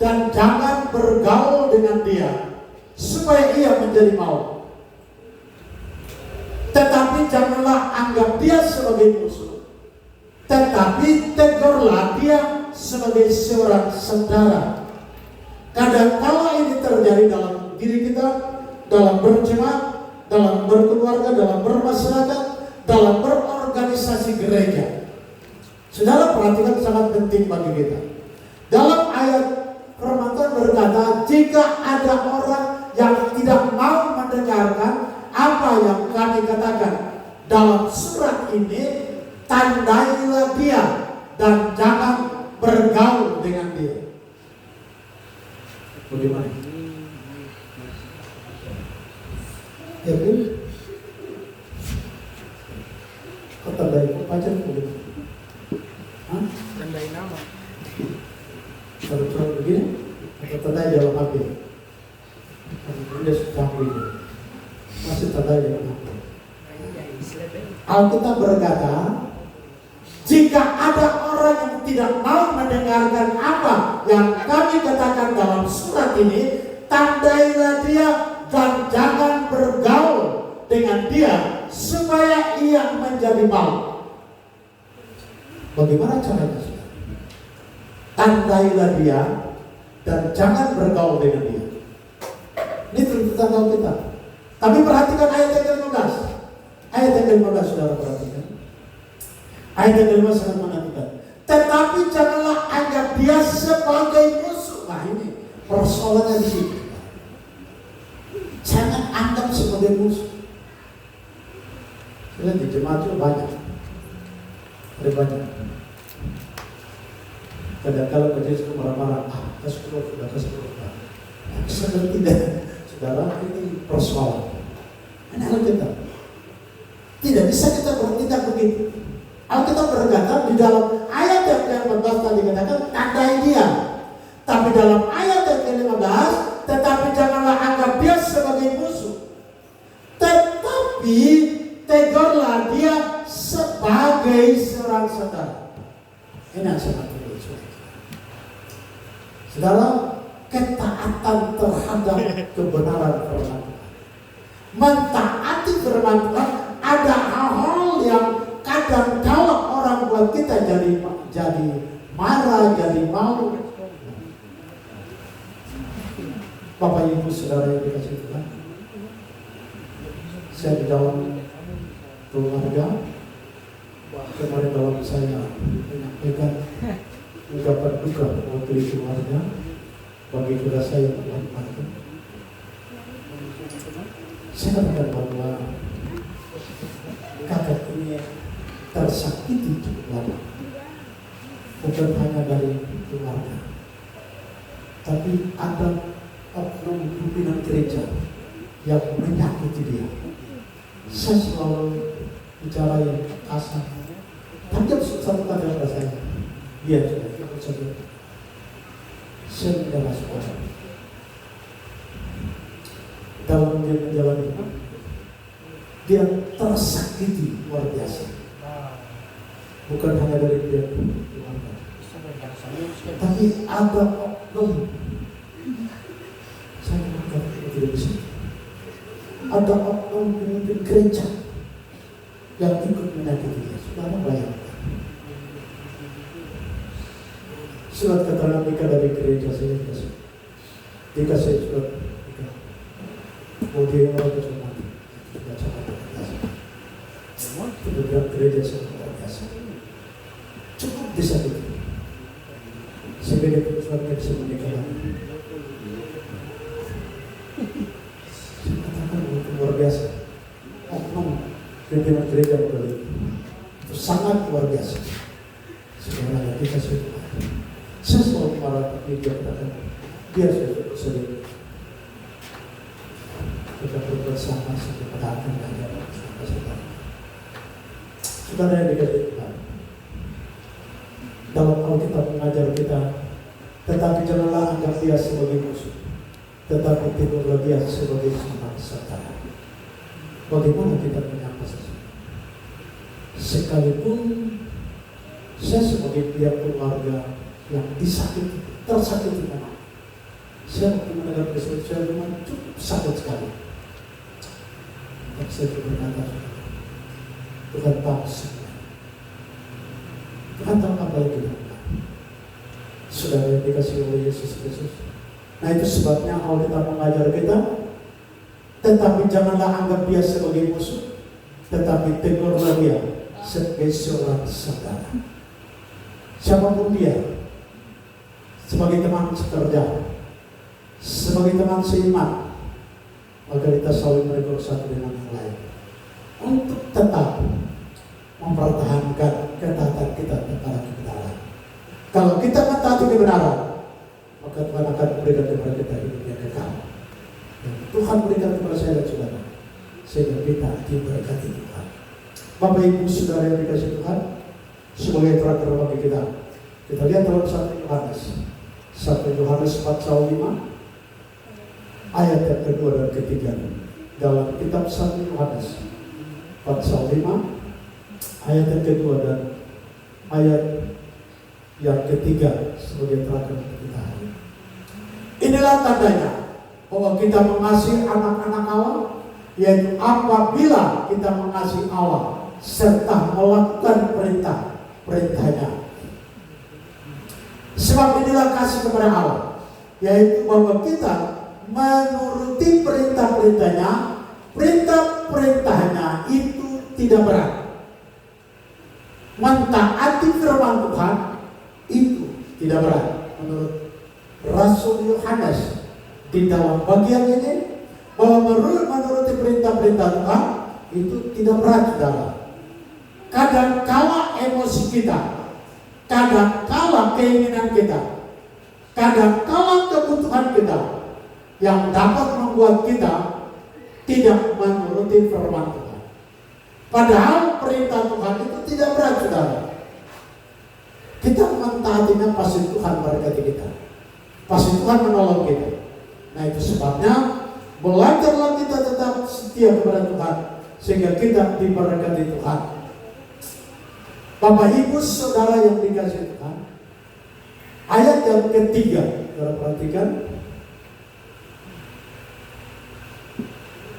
Speaker 4: dan jangan bergaul dengan dia, supaya ia menjadi mau. Tetapi janganlah anggap dia sebagai musuh, tetapi tegurlah dia sebagai seorang saudara. Kadang-kala ini terjadi dalam diri kita, dalam berjemaat, dalam berkeluarga, dalam bermasyarakat, dalam berorganisasi gereja. Saudara perhatikan, sangat penting bagi kita. Dalam ayat firman Tuhan berkata, jika ada orang yang tidak mau mendengarkan apa yang kami katakan dalam surat ini, tandailah dia dan jangan bergaul dengan dia. Bagaimana? Ya Bu, kau tandai pacar boleh? Hah?
Speaker 2: Tandai nama.
Speaker 4: Kalau begini, atau tandai dalam HP? Dia canggih, masih tandai dalam HP. Alkitab berkata, jika ada orang yang tidak mau mendengarkan apa yang kami katakan dalam surat ini, tandailah dia dan jangan bergaul dengan dia supaya ia menjadi mau. Bagaimana caranya? Tandailah dia dan jangan bergaul dengan dia. Ini tuntutan Alkitab. Tapi perhatikan ayat yang ke-15. Ayat yang ke-15 saudara perhatikan. Ayat yang ke-15 sangat menentukan. Tetapi janganlah anggap dia sebagai musuh. Nah ini persoalannya di sini. anggap sebagai musuh. Jadi di jemaat itu banyak. Ada banyak. Kadang-kadang majelis itu marah-marah, kasih keluar. Sadar tidak, saudara, ini persoalan. Ini Alkitab. Tidak bisa kita bertindak begitu. Alkitab berkata di dalam ayat yang ke-14 tadi dikatakan tandai dia. Tapi dalam ayat yang ke-15, tetapi janganlah anggap dia sebagai musuh. Tetapi tegurlah dia sebagai seorang saudara. Ini yang sangat penting. Saudara, ketaatan terhadap kebenaran firman Tuhan. Mentaati firman Tuhan, ada hal-hal yang kadang-kadang orang buat kita jadi marah, jadi malu. Bapak Ibu Saudara yang dikasih Tuhan, saya di dalam keluarga, kemarin dalam saya menyampaikan ungkapan duka waktu di keluarga bagi saudara saya yang mati. Saya katakan bahwa kakak ini tersakiti cukup lama, bukan hanya dari keluarga, tapi ada oknum pimpinan gereja yang menyakiti dia. Saya selalu bicara yang kasar, tajam satu kata kepada saya. Dia sudah ikut saja. Saya menjalankan sekolah. Dalam dia menjalani hidup, dia tersakiti luar biasa. Bukan hanya dari dia keluarga, tapi ada oknum. Saya bukan tidak bisa. Ada oknum pemimpin gereja yang ikut menyakiti dia. Saudara bayangkan. Surat keterangan nikah dari gereja saya dikasih surat nikah. Kemudian orang itu mati. Sudah sangat biasa. Kemudian gereja sangat biasa. Cukup disakiti. Sehingga dia suratnya bisa menikah lagi. Saya katakan itu luar biasa. Oknum pimpinan gereja berbalik. Itu sangat luar biasa. Sebenarnya kita sudah. Saya selalu marah, tapi dia katakan biar saya kita bersama sampai pada akhir hayat saudara yang dikasih Tuhan. Dalam Alkitab mengajar kita, tetapi janganlah anggap dia sebagai musuh, tetapi tegurlah dia sebagai seorang saudara. Bagaimana kita menyapa sesuatu? Sekalipun saya sebagai pihak keluarga yang disakiti, tersakiti memang. Saya waktu mendengar peristiwa saya memang cukup sakit sekali. Tapi saya berkata, Tuhan tahu semua. Tuhan tahu apa yang kita lakukan. Saudara yang dikasih oleh Yesus Kristus. Nah itu sebabnya Alkitab mengajar kita, tetapi janganlah anggap dia sebagai musuh, tetapi tegurlah dia sebagai seorang saudara. Siapapun dia, sebagai teman sekerja, sebagai teman seiman, maka kita selalu menegur satu dengan yang lain untuk tetap mempertahankan ketaatan kita kepada kebenaran. Kalau kita mentaati kebenaran, maka Tuhan akan memberikan kepada kita hidup yang kekal. Dan Tuhan berikan kepada saya dan saudara, sehingga kita diberkati Tuhan. Bapak Ibu Saudara yang dikasih Tuhan, sebagai terakhir bagi kita lihat dalam 1 Yohanes pasal 5 ayat yang kedua dan ketiga. Dalam kitab 1 Yohanes pasal 5 ayat yang kedua dan ayat yang ketiga sebagai terakhir kita hari. Inilah tandanya bahwa kita mengasihi anak-anak Allah, yaitu apabila kita mengasihi Allah serta melakukan perintah-perintahnya. Sebab inilah kasih kepada Allah, yaitu bahwa kita menuruti perintah-perintahnya. Perintah-perintahnya itu tidak berat. Mentaati firman Tuhan itu tidak berat. Menurut Rasul Yohanes di dalam bagian ini, bahwa menuruti perintah-perintah Tuhan itu tidak berat, saudara. Kadang kala emosi kita, kadang kala keinginan kita, kadang kala kebutuhan kita yang dapat membuat kita tidak menuruti firman Tuhan. Padahal perintah Tuhan itu tidak berat, saudara. Kita mentaatinya pasti Tuhan berkati kita, pasti Tuhan menolong kita. Nah, itu sebabnya belajarlah kita tetap setia kepada Tuhan sehingga kita diberkati Tuhan. Bapak Ibu Saudara yang dikasihi Tuhan, ayat yang ketiga, saudara perhatikan.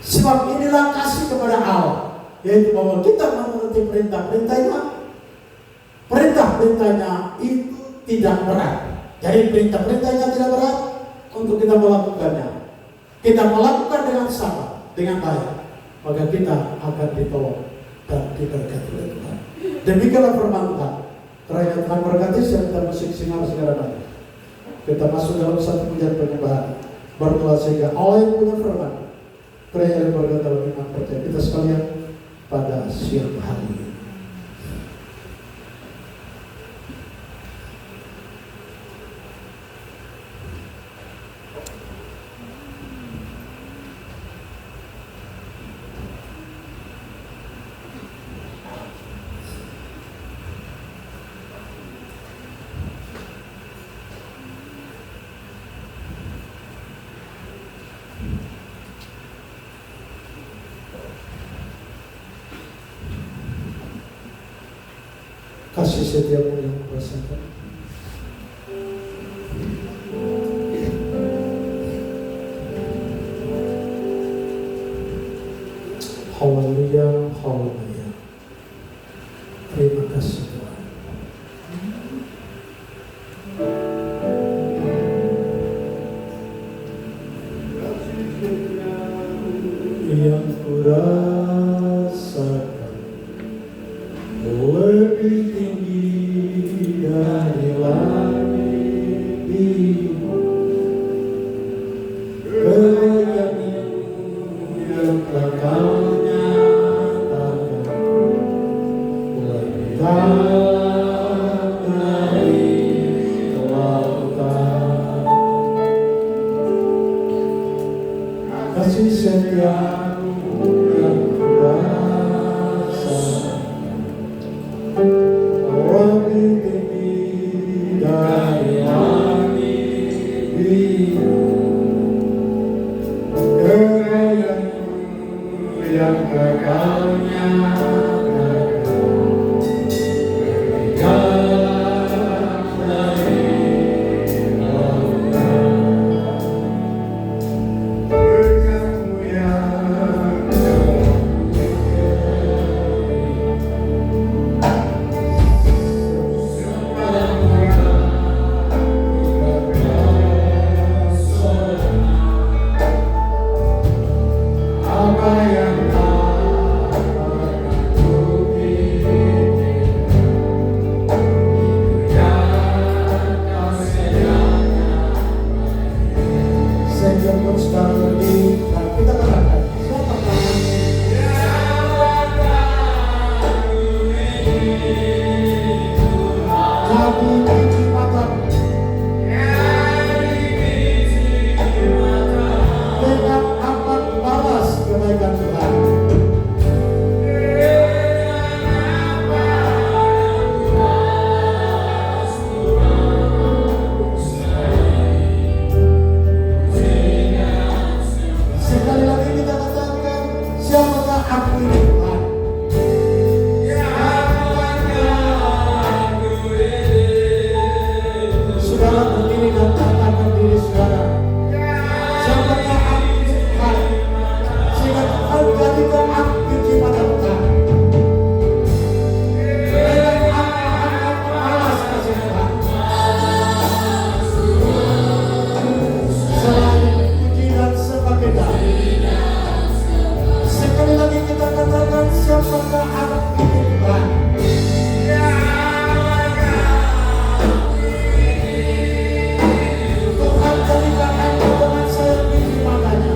Speaker 4: Sebab inilah kasih kepada Allah, yaitu bahwa kita menuruti perintah-perintahnya. Perintah-perintahnya itu tidak berat. Jadi perintah-perintahnya tidak berat untuk kita melakukannya. Kita melakukan dengan sabar, dengan baik, maka kita akan ditolong dan diberkati oleh Tuhan. Demikianlah firman Tuhan. Kiranya Tuhan berkati serta musik singar segala. Kita masuk dalam satu pujian penyembahan. Berdoa sehingga Allah yang punya firman, kiranya berkati dalam iman percaya kita sekalian pada siang hari ini. Kasih setiamu yang kuasakan, haleluya, haleluya. Terima kasih Tuhan. Yang kurasakan lebih tinggi dari langit biru, kebaikan yang telah Kau nyatakan lebih dalam dari lautan. Kasih setiamu yang kurasakan lebih tinggi dari langit biru, kekayaan yang Kau nyatakan lebih dalam dari lautan. Berkat-Mu yang apa yang sehingga pun sekarang ini kita katakan kami biji matamu dengan amat balas kebaikan Tuhan. Sekali lagi kita katakan, siapakah aku ini Tuhan? Saudara berdiri dan katakan diri saudara, siapakah aku ini Tuhan? Sehingga Tuhan jadikan aku biji mata Tuhan. Dengan amat balas kasih Tuhan. Selain puji dan sebagainya. Sekali lagi kita katakan, siapakah aku ini Tuhan? Tuhan jadikan aku dengan sayap biji matanya.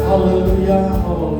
Speaker 4: Haleluya, haleluya.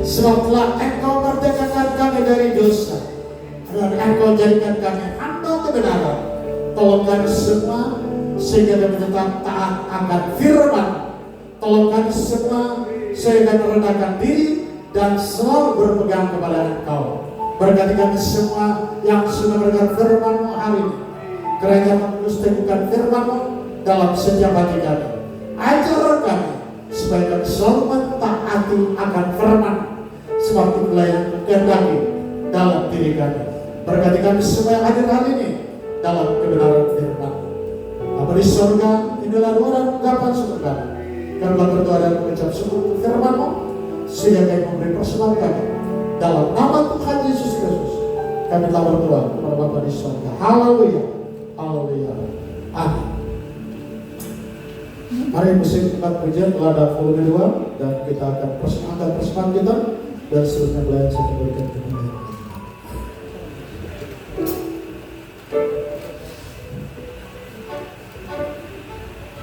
Speaker 4: Sebab telah Engkau merdekakan kami dari dosa, dan Engkau jadikan kami hamba kebenaran. Tolong kami semua sehingga kami tetap taat akan firman. Tolong kami semua sehingga merendahkan diri dan selalu berpegang kepada Engkau. Berkati kami semua yang sudah mendengar firman-Mu hari ini. Kiranya Kudus teguhkan firman-Mu dalam setiap hati kami. Ajar kami supaya kami selalu mentaati akan firman. Sebab itulah yang terjadi dalam diri kami. Berkati kami semua yang hadir hari ini dalam kebenaran firman. Bapa di surga, inilah doa dan ungkapan syukur kami. Kami telah berdoa dan mengucap syukur firman-Mu sehingga kami memberi persembahan kami. Dalam nama Tuhan Yesus Kristus kami telah berdoa kepada Bapa di surga. Haleluya, haleluya, amin. Mari musim tempat pujian telah ada volume 2 dan kita akan persembahkan persembahan kita dan seterusnya pelayan saya berikan kepada.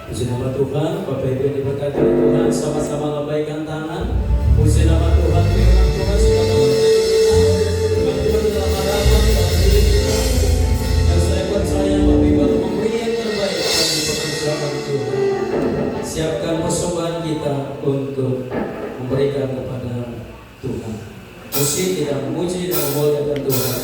Speaker 1: Puji nama Tuhan, Bapak Ibu yang diberkati oleh Tuhan, sama-sama lambaikan tangan. Puji nama Tuhan, firman Tuhan sudah memberkati kita. Firman Tuhan dalam harapan dalam diri kita. Dan saya percaya Bapak Ibu akan memberi yang terbaik bagi pekerjaan Tuhan. Siapkan persembahan kita untuk memberikan kepada Tuhan. Musik kita memuji dan memuliakan Tuhan.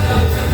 Speaker 5: Akan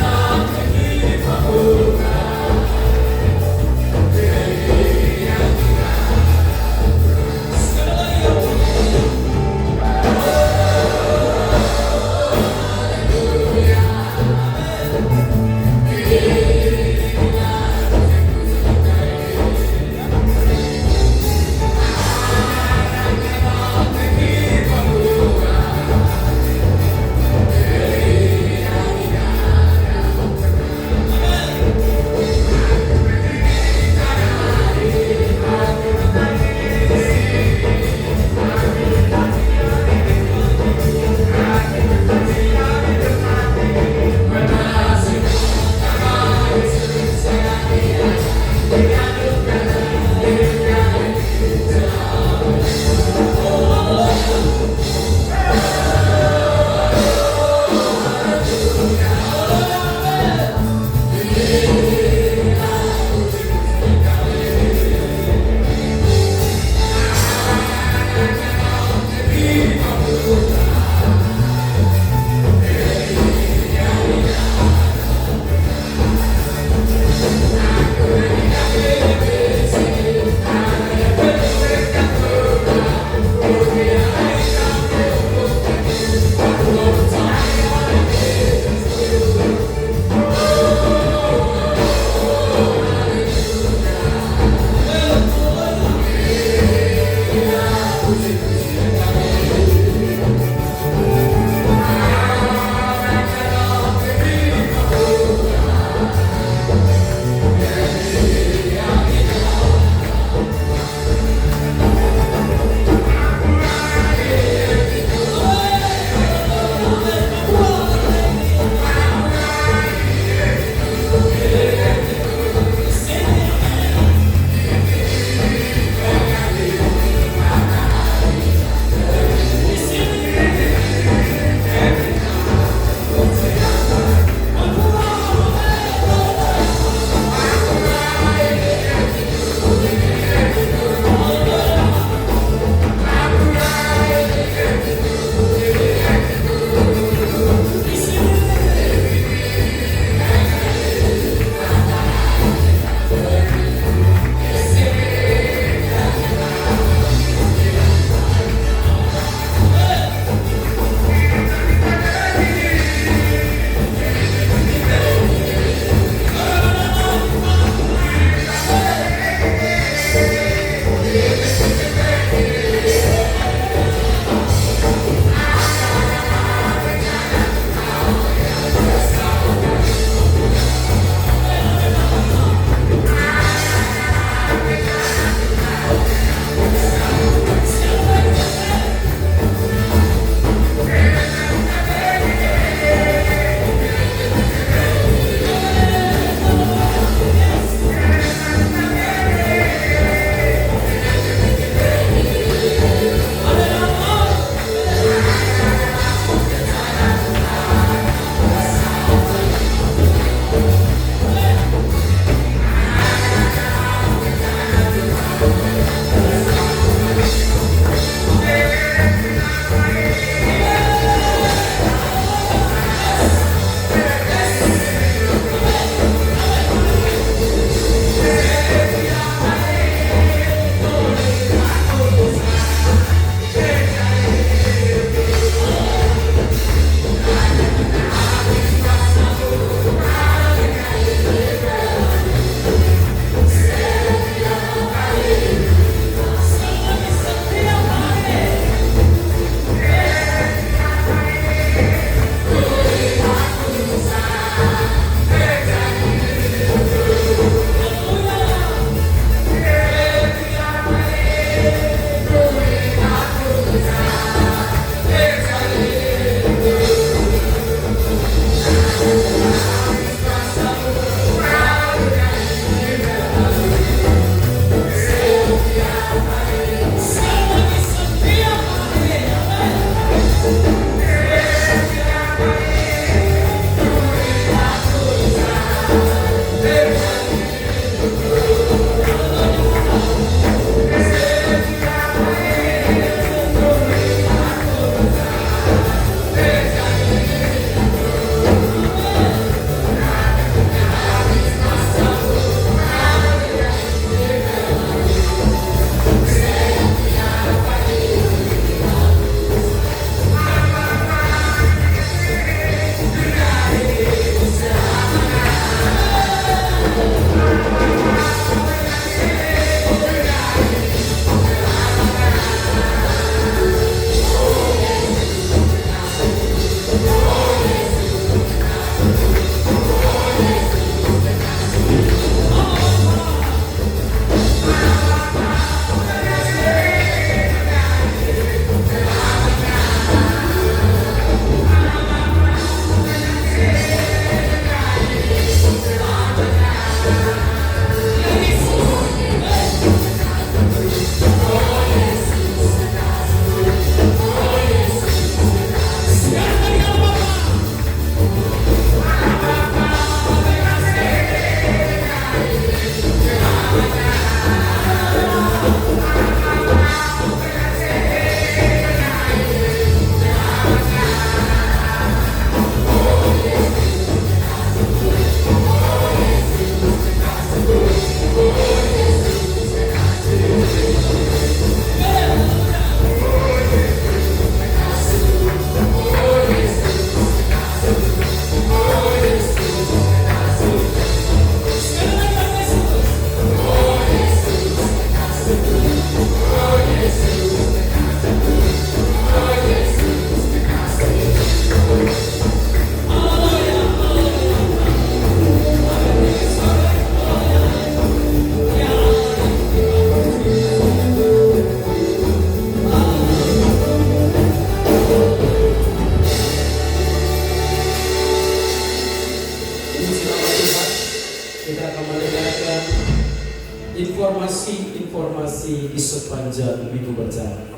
Speaker 1: informasi di sepanjang minggu berjalan.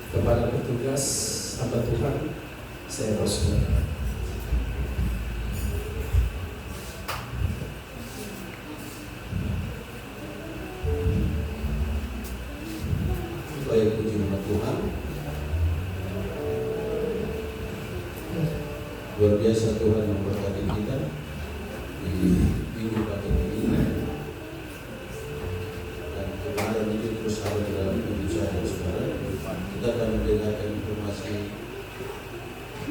Speaker 1: Kepada petugas hamba Tuhan, saya bersyukur.
Speaker 3: Baik, puji nama Tuhan. Luar biasa Tuhan memberkati kita di minggu pagi ini. Dan kemarin itu terus ada dalam pembicaraan saudara. Kita akan mendengarkan informasi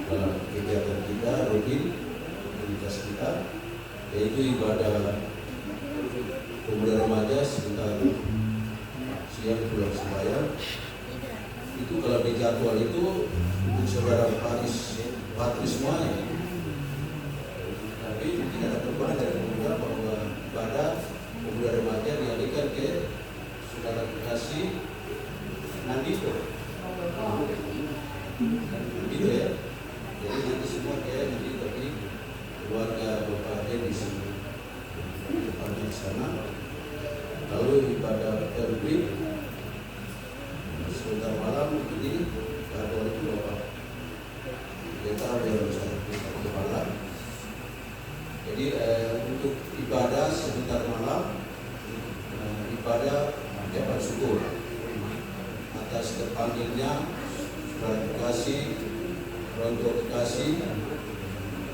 Speaker 3: dalam kegiatan kita rutin aktivitas kita, yaitu ibadah pemuda remaja sebentar siang pulang sembahyang. Itu kalau di jadwal itu untuk saudara Patris semuanya. Tapi tidak ada perubahan dari pemuda bahwa ibadah pemuda remaja dialihkan ke saudara kekasih Nandito. Gitu ya. Jadi nanti semua kayak nanti bagi keluarga Bapak di sini depannya sana. Lalu ibadah terbit sebentar malam ini jadwal itu Bapak kita yang satu malam. Jadi untuk ibadah sebentar malam, ibadah ucapan syukur atas terpanggilnya saudara kekasih, orang tua kekasih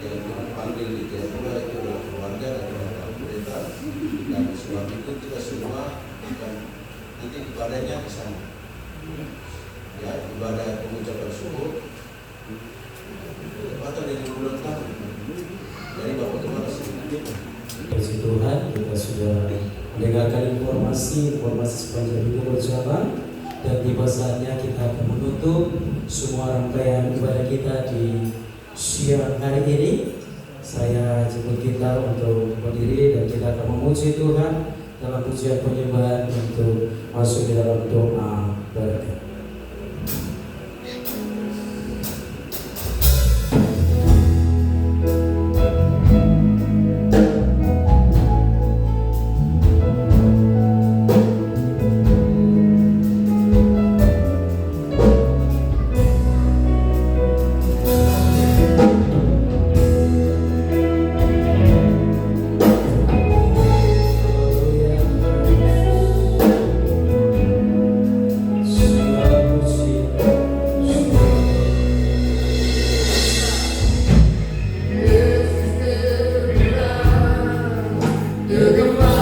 Speaker 3: yang Tuhan panggil di Jayapura itu adalah keluarga dari Bapak Pendeta, dan sebab itu kita semua akan nanti ibadahnya ke sana. Ya, ibadah pengucapan syukur tepatnya dari bulan tahun dari Bapak Tuhan sendiri.
Speaker 1: Puji Tuhan, kita sudah mendengarkan informasi sepanjang minggu berjalan, dan tiba saatnya kita akan menutup semua rangkaian ibadah kita di siang hari ini. Saya jemput kita untuk berdiri dan kita akan memuji Tuhan dalam pujian penyembahan untuk masuk di dalam doa berkat.
Speaker 2: Terima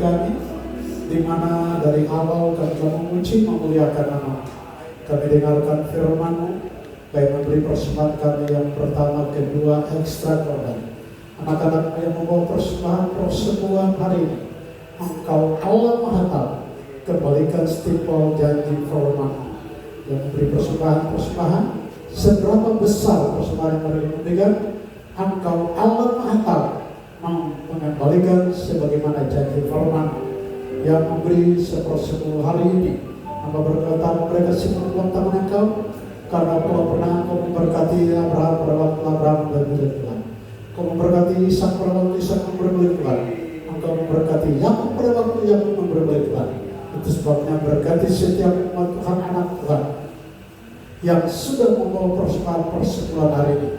Speaker 4: kami, di mana dari awal kami telah memuji memuliakan nama. Kami dengarkan firman-Mu, baik memberi persembahan kami yang pertama, kedua, ekstra korban. Anak-anak yang membawa persembahan hari ini, Engkau Allah Maha Tahu, kembalikan setimpal janji firman-Mu. Yang memberi persembahan, seberapa besar persembahan yang mereka memberikan, Engkau Allah Maha Tahu, mengembalikan sebagaimana janji firman yang memberi 1/10 hari ini. Hamba berkata mereka simpan uang tangan Engkau, karena Kau pernah Kau memberkati Abraham pada waktu Abraham berbulan Tuhan. Kau memberkati Ishak pada waktu Ishak berbulan Tuhan. Engkau memberkati Yakub pada waktu Yakub berbulan Tuhan. Itu sebabnya berkati setiap umat Tuhan, anak Tuhan yang sudah membawa persembahan hari ini.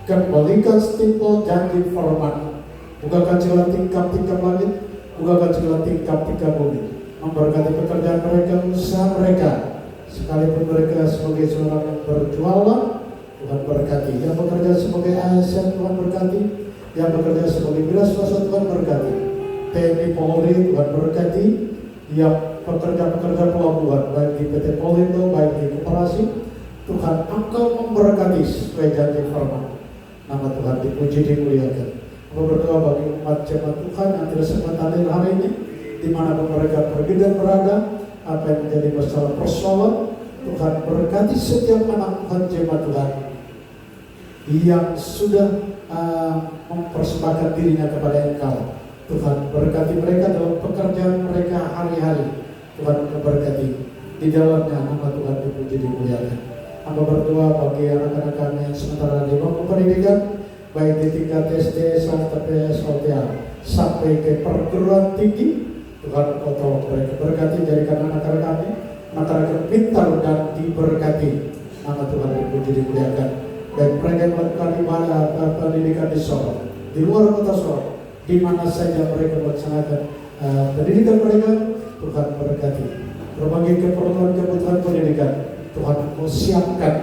Speaker 4: Kembalikan setimpal janji firman. Bukakan jalan tingkap-tingkap langit, bukakan jalan tingkap-tingkap bumi. Memberkati pekerjaan mereka, usaha mereka, sekalipun mereka sebagai seorang yang berjualan, Tuhan berkati. Yang bekerja sebagai ASN, Tuhan berkati. Yang bekerja sebagai wira swasta, Tuhan berkati. TNI Polri, Tuhan berkati. Yang pekerja-pekerja pelabuhan, baik di PT Polindo, baik di koperasi, Tuhan Engkau memberkati sesuai janji firman. Nama Tuhan dipuji, dimuliakan. Aku berdoa bagi umat jemaat Tuhan yang tidak sempat hadir hari ini, di mana mereka pergi dan berada, apa yang menjadi masalah persoalan, Tuhan berkati setiap anak Tuhan, jemaat Tuhan yang sudah mempersembahkan dirinya kepada Engkau. Tuhan berkati mereka dalam pekerjaan mereka hari-hari. Tuhan memberkati di dalamnya, nama Tuhan dipuji, dimuliakan. Hamba berdoa bagi anak-anak kami yang sementara di bangku pendidikan, baik di tingkat SD, sampai SLTA, sampai ke perguruan tinggi. Tuhan Kau tolong mereka, berkati, jadikan anak-anak kami anak-anak pintar dan diberkati. Nama Tuhan dipuji, dimuliakan. Baik mereka yang melakukan ibadah pendidikan di Sorong, di luar kota Sorong, di mana saja mereka melaksanakan pendidikan mereka, Tuhan berkati. Berbagai keperluan kebutuhan pendidikan, Tuhan Kau siapkan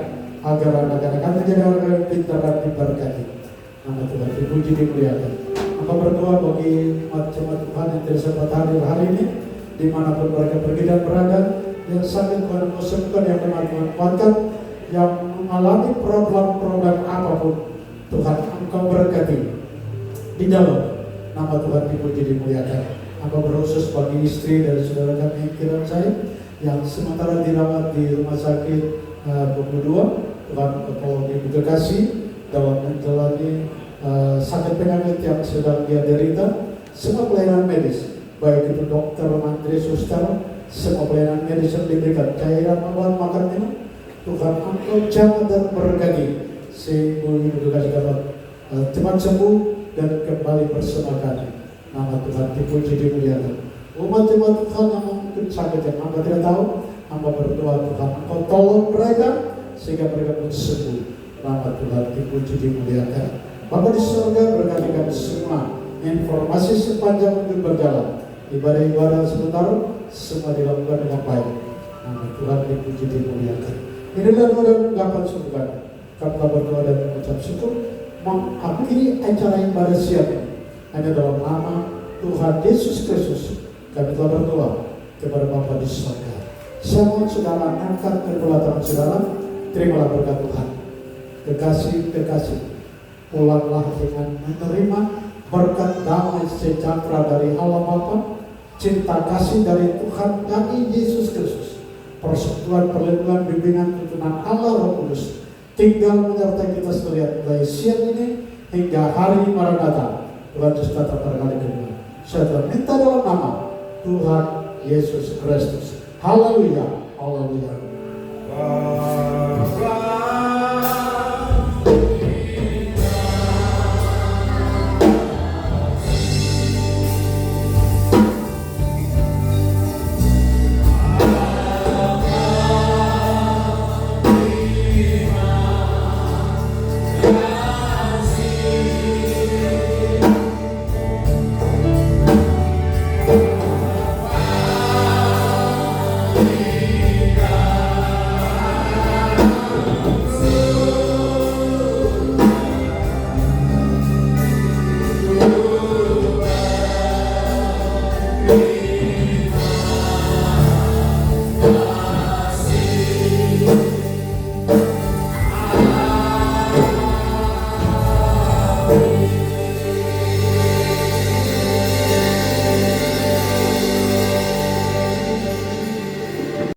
Speaker 4: agar anak-anak kami menjadi orang yang pintar dan diberkati. Nama Tuhan dipuji, dimuliakan. Maka berdoa bagi umat-umat Tuhan yang tidak sempat hadir hari ini, dimanapun mereka pergi dan berada, yang sakit Tuhan Kau sembuhkan, yang benar Tuhan kuatkan, yang mengalami problem-problem apapun, Tuhan Engkau berkati di dalam. Nama Tuhan dipuji, dimuliakan. Aku berkhusus bagi istri dan saudara kami Kiran saya yang sementara dirawat di rumah sakit Bogor 2, Tuhan Engkau diberkati dalam menjalani sakit penyakit yang sedang dia derita. Semua pelayanan medis, baik itu dokter, mantri, suster, semua pelayanan medis yang diberikan, cairan, obat, makan, minum, Tuhan Engkau jaga dan berkati sehingga ibu kasih dapat cepat sembuh dan kembali bersama-sama. Nama Tuhan dipuji, dimuliakan. Umat-umat Tuhan yang mungkin sakit yang hamba tidak tahu, hamba berdoa Tuhan Engkau tolong mereka sehingga mereka pun sembuh. Nama Tuhan dipuji, dimuliakan. Bapa di surga, berkati kami semua. Informasi sepanjang minggu berjalan, ibadah-ibadah sebentar semua dilakukan dengan baik. Nama Tuhan dipuji, dimuliakan. Inilah doa dan ungkapan syukur. Kami berdoa dan mengucap syukur mengakhiri acara ibadah siang ini. Hanya dalam nama Tuhan Yesus Kristus kami telah berdoa kepada Bapa di surga. Saya mohon saudara angkat kedua tangan saudara, terimalah berkat Tuhan. Kekasih, pulanglah dengan menerima berkat damai sejahtera dari Allah Bapa, cinta kasih dari Tuhan kami Yesus Kristus, persekutuan, perlindungan, bimbingan, tuntunan Allah Roh Kudus tinggal menyertai kita sekalian mulai siang ini hingga hari Maranatha. Tuhan Yesus datang pada kali kedua. Saya telah minta dalam nama Tuhan Yesus Kristus. Haleluya, haleluya.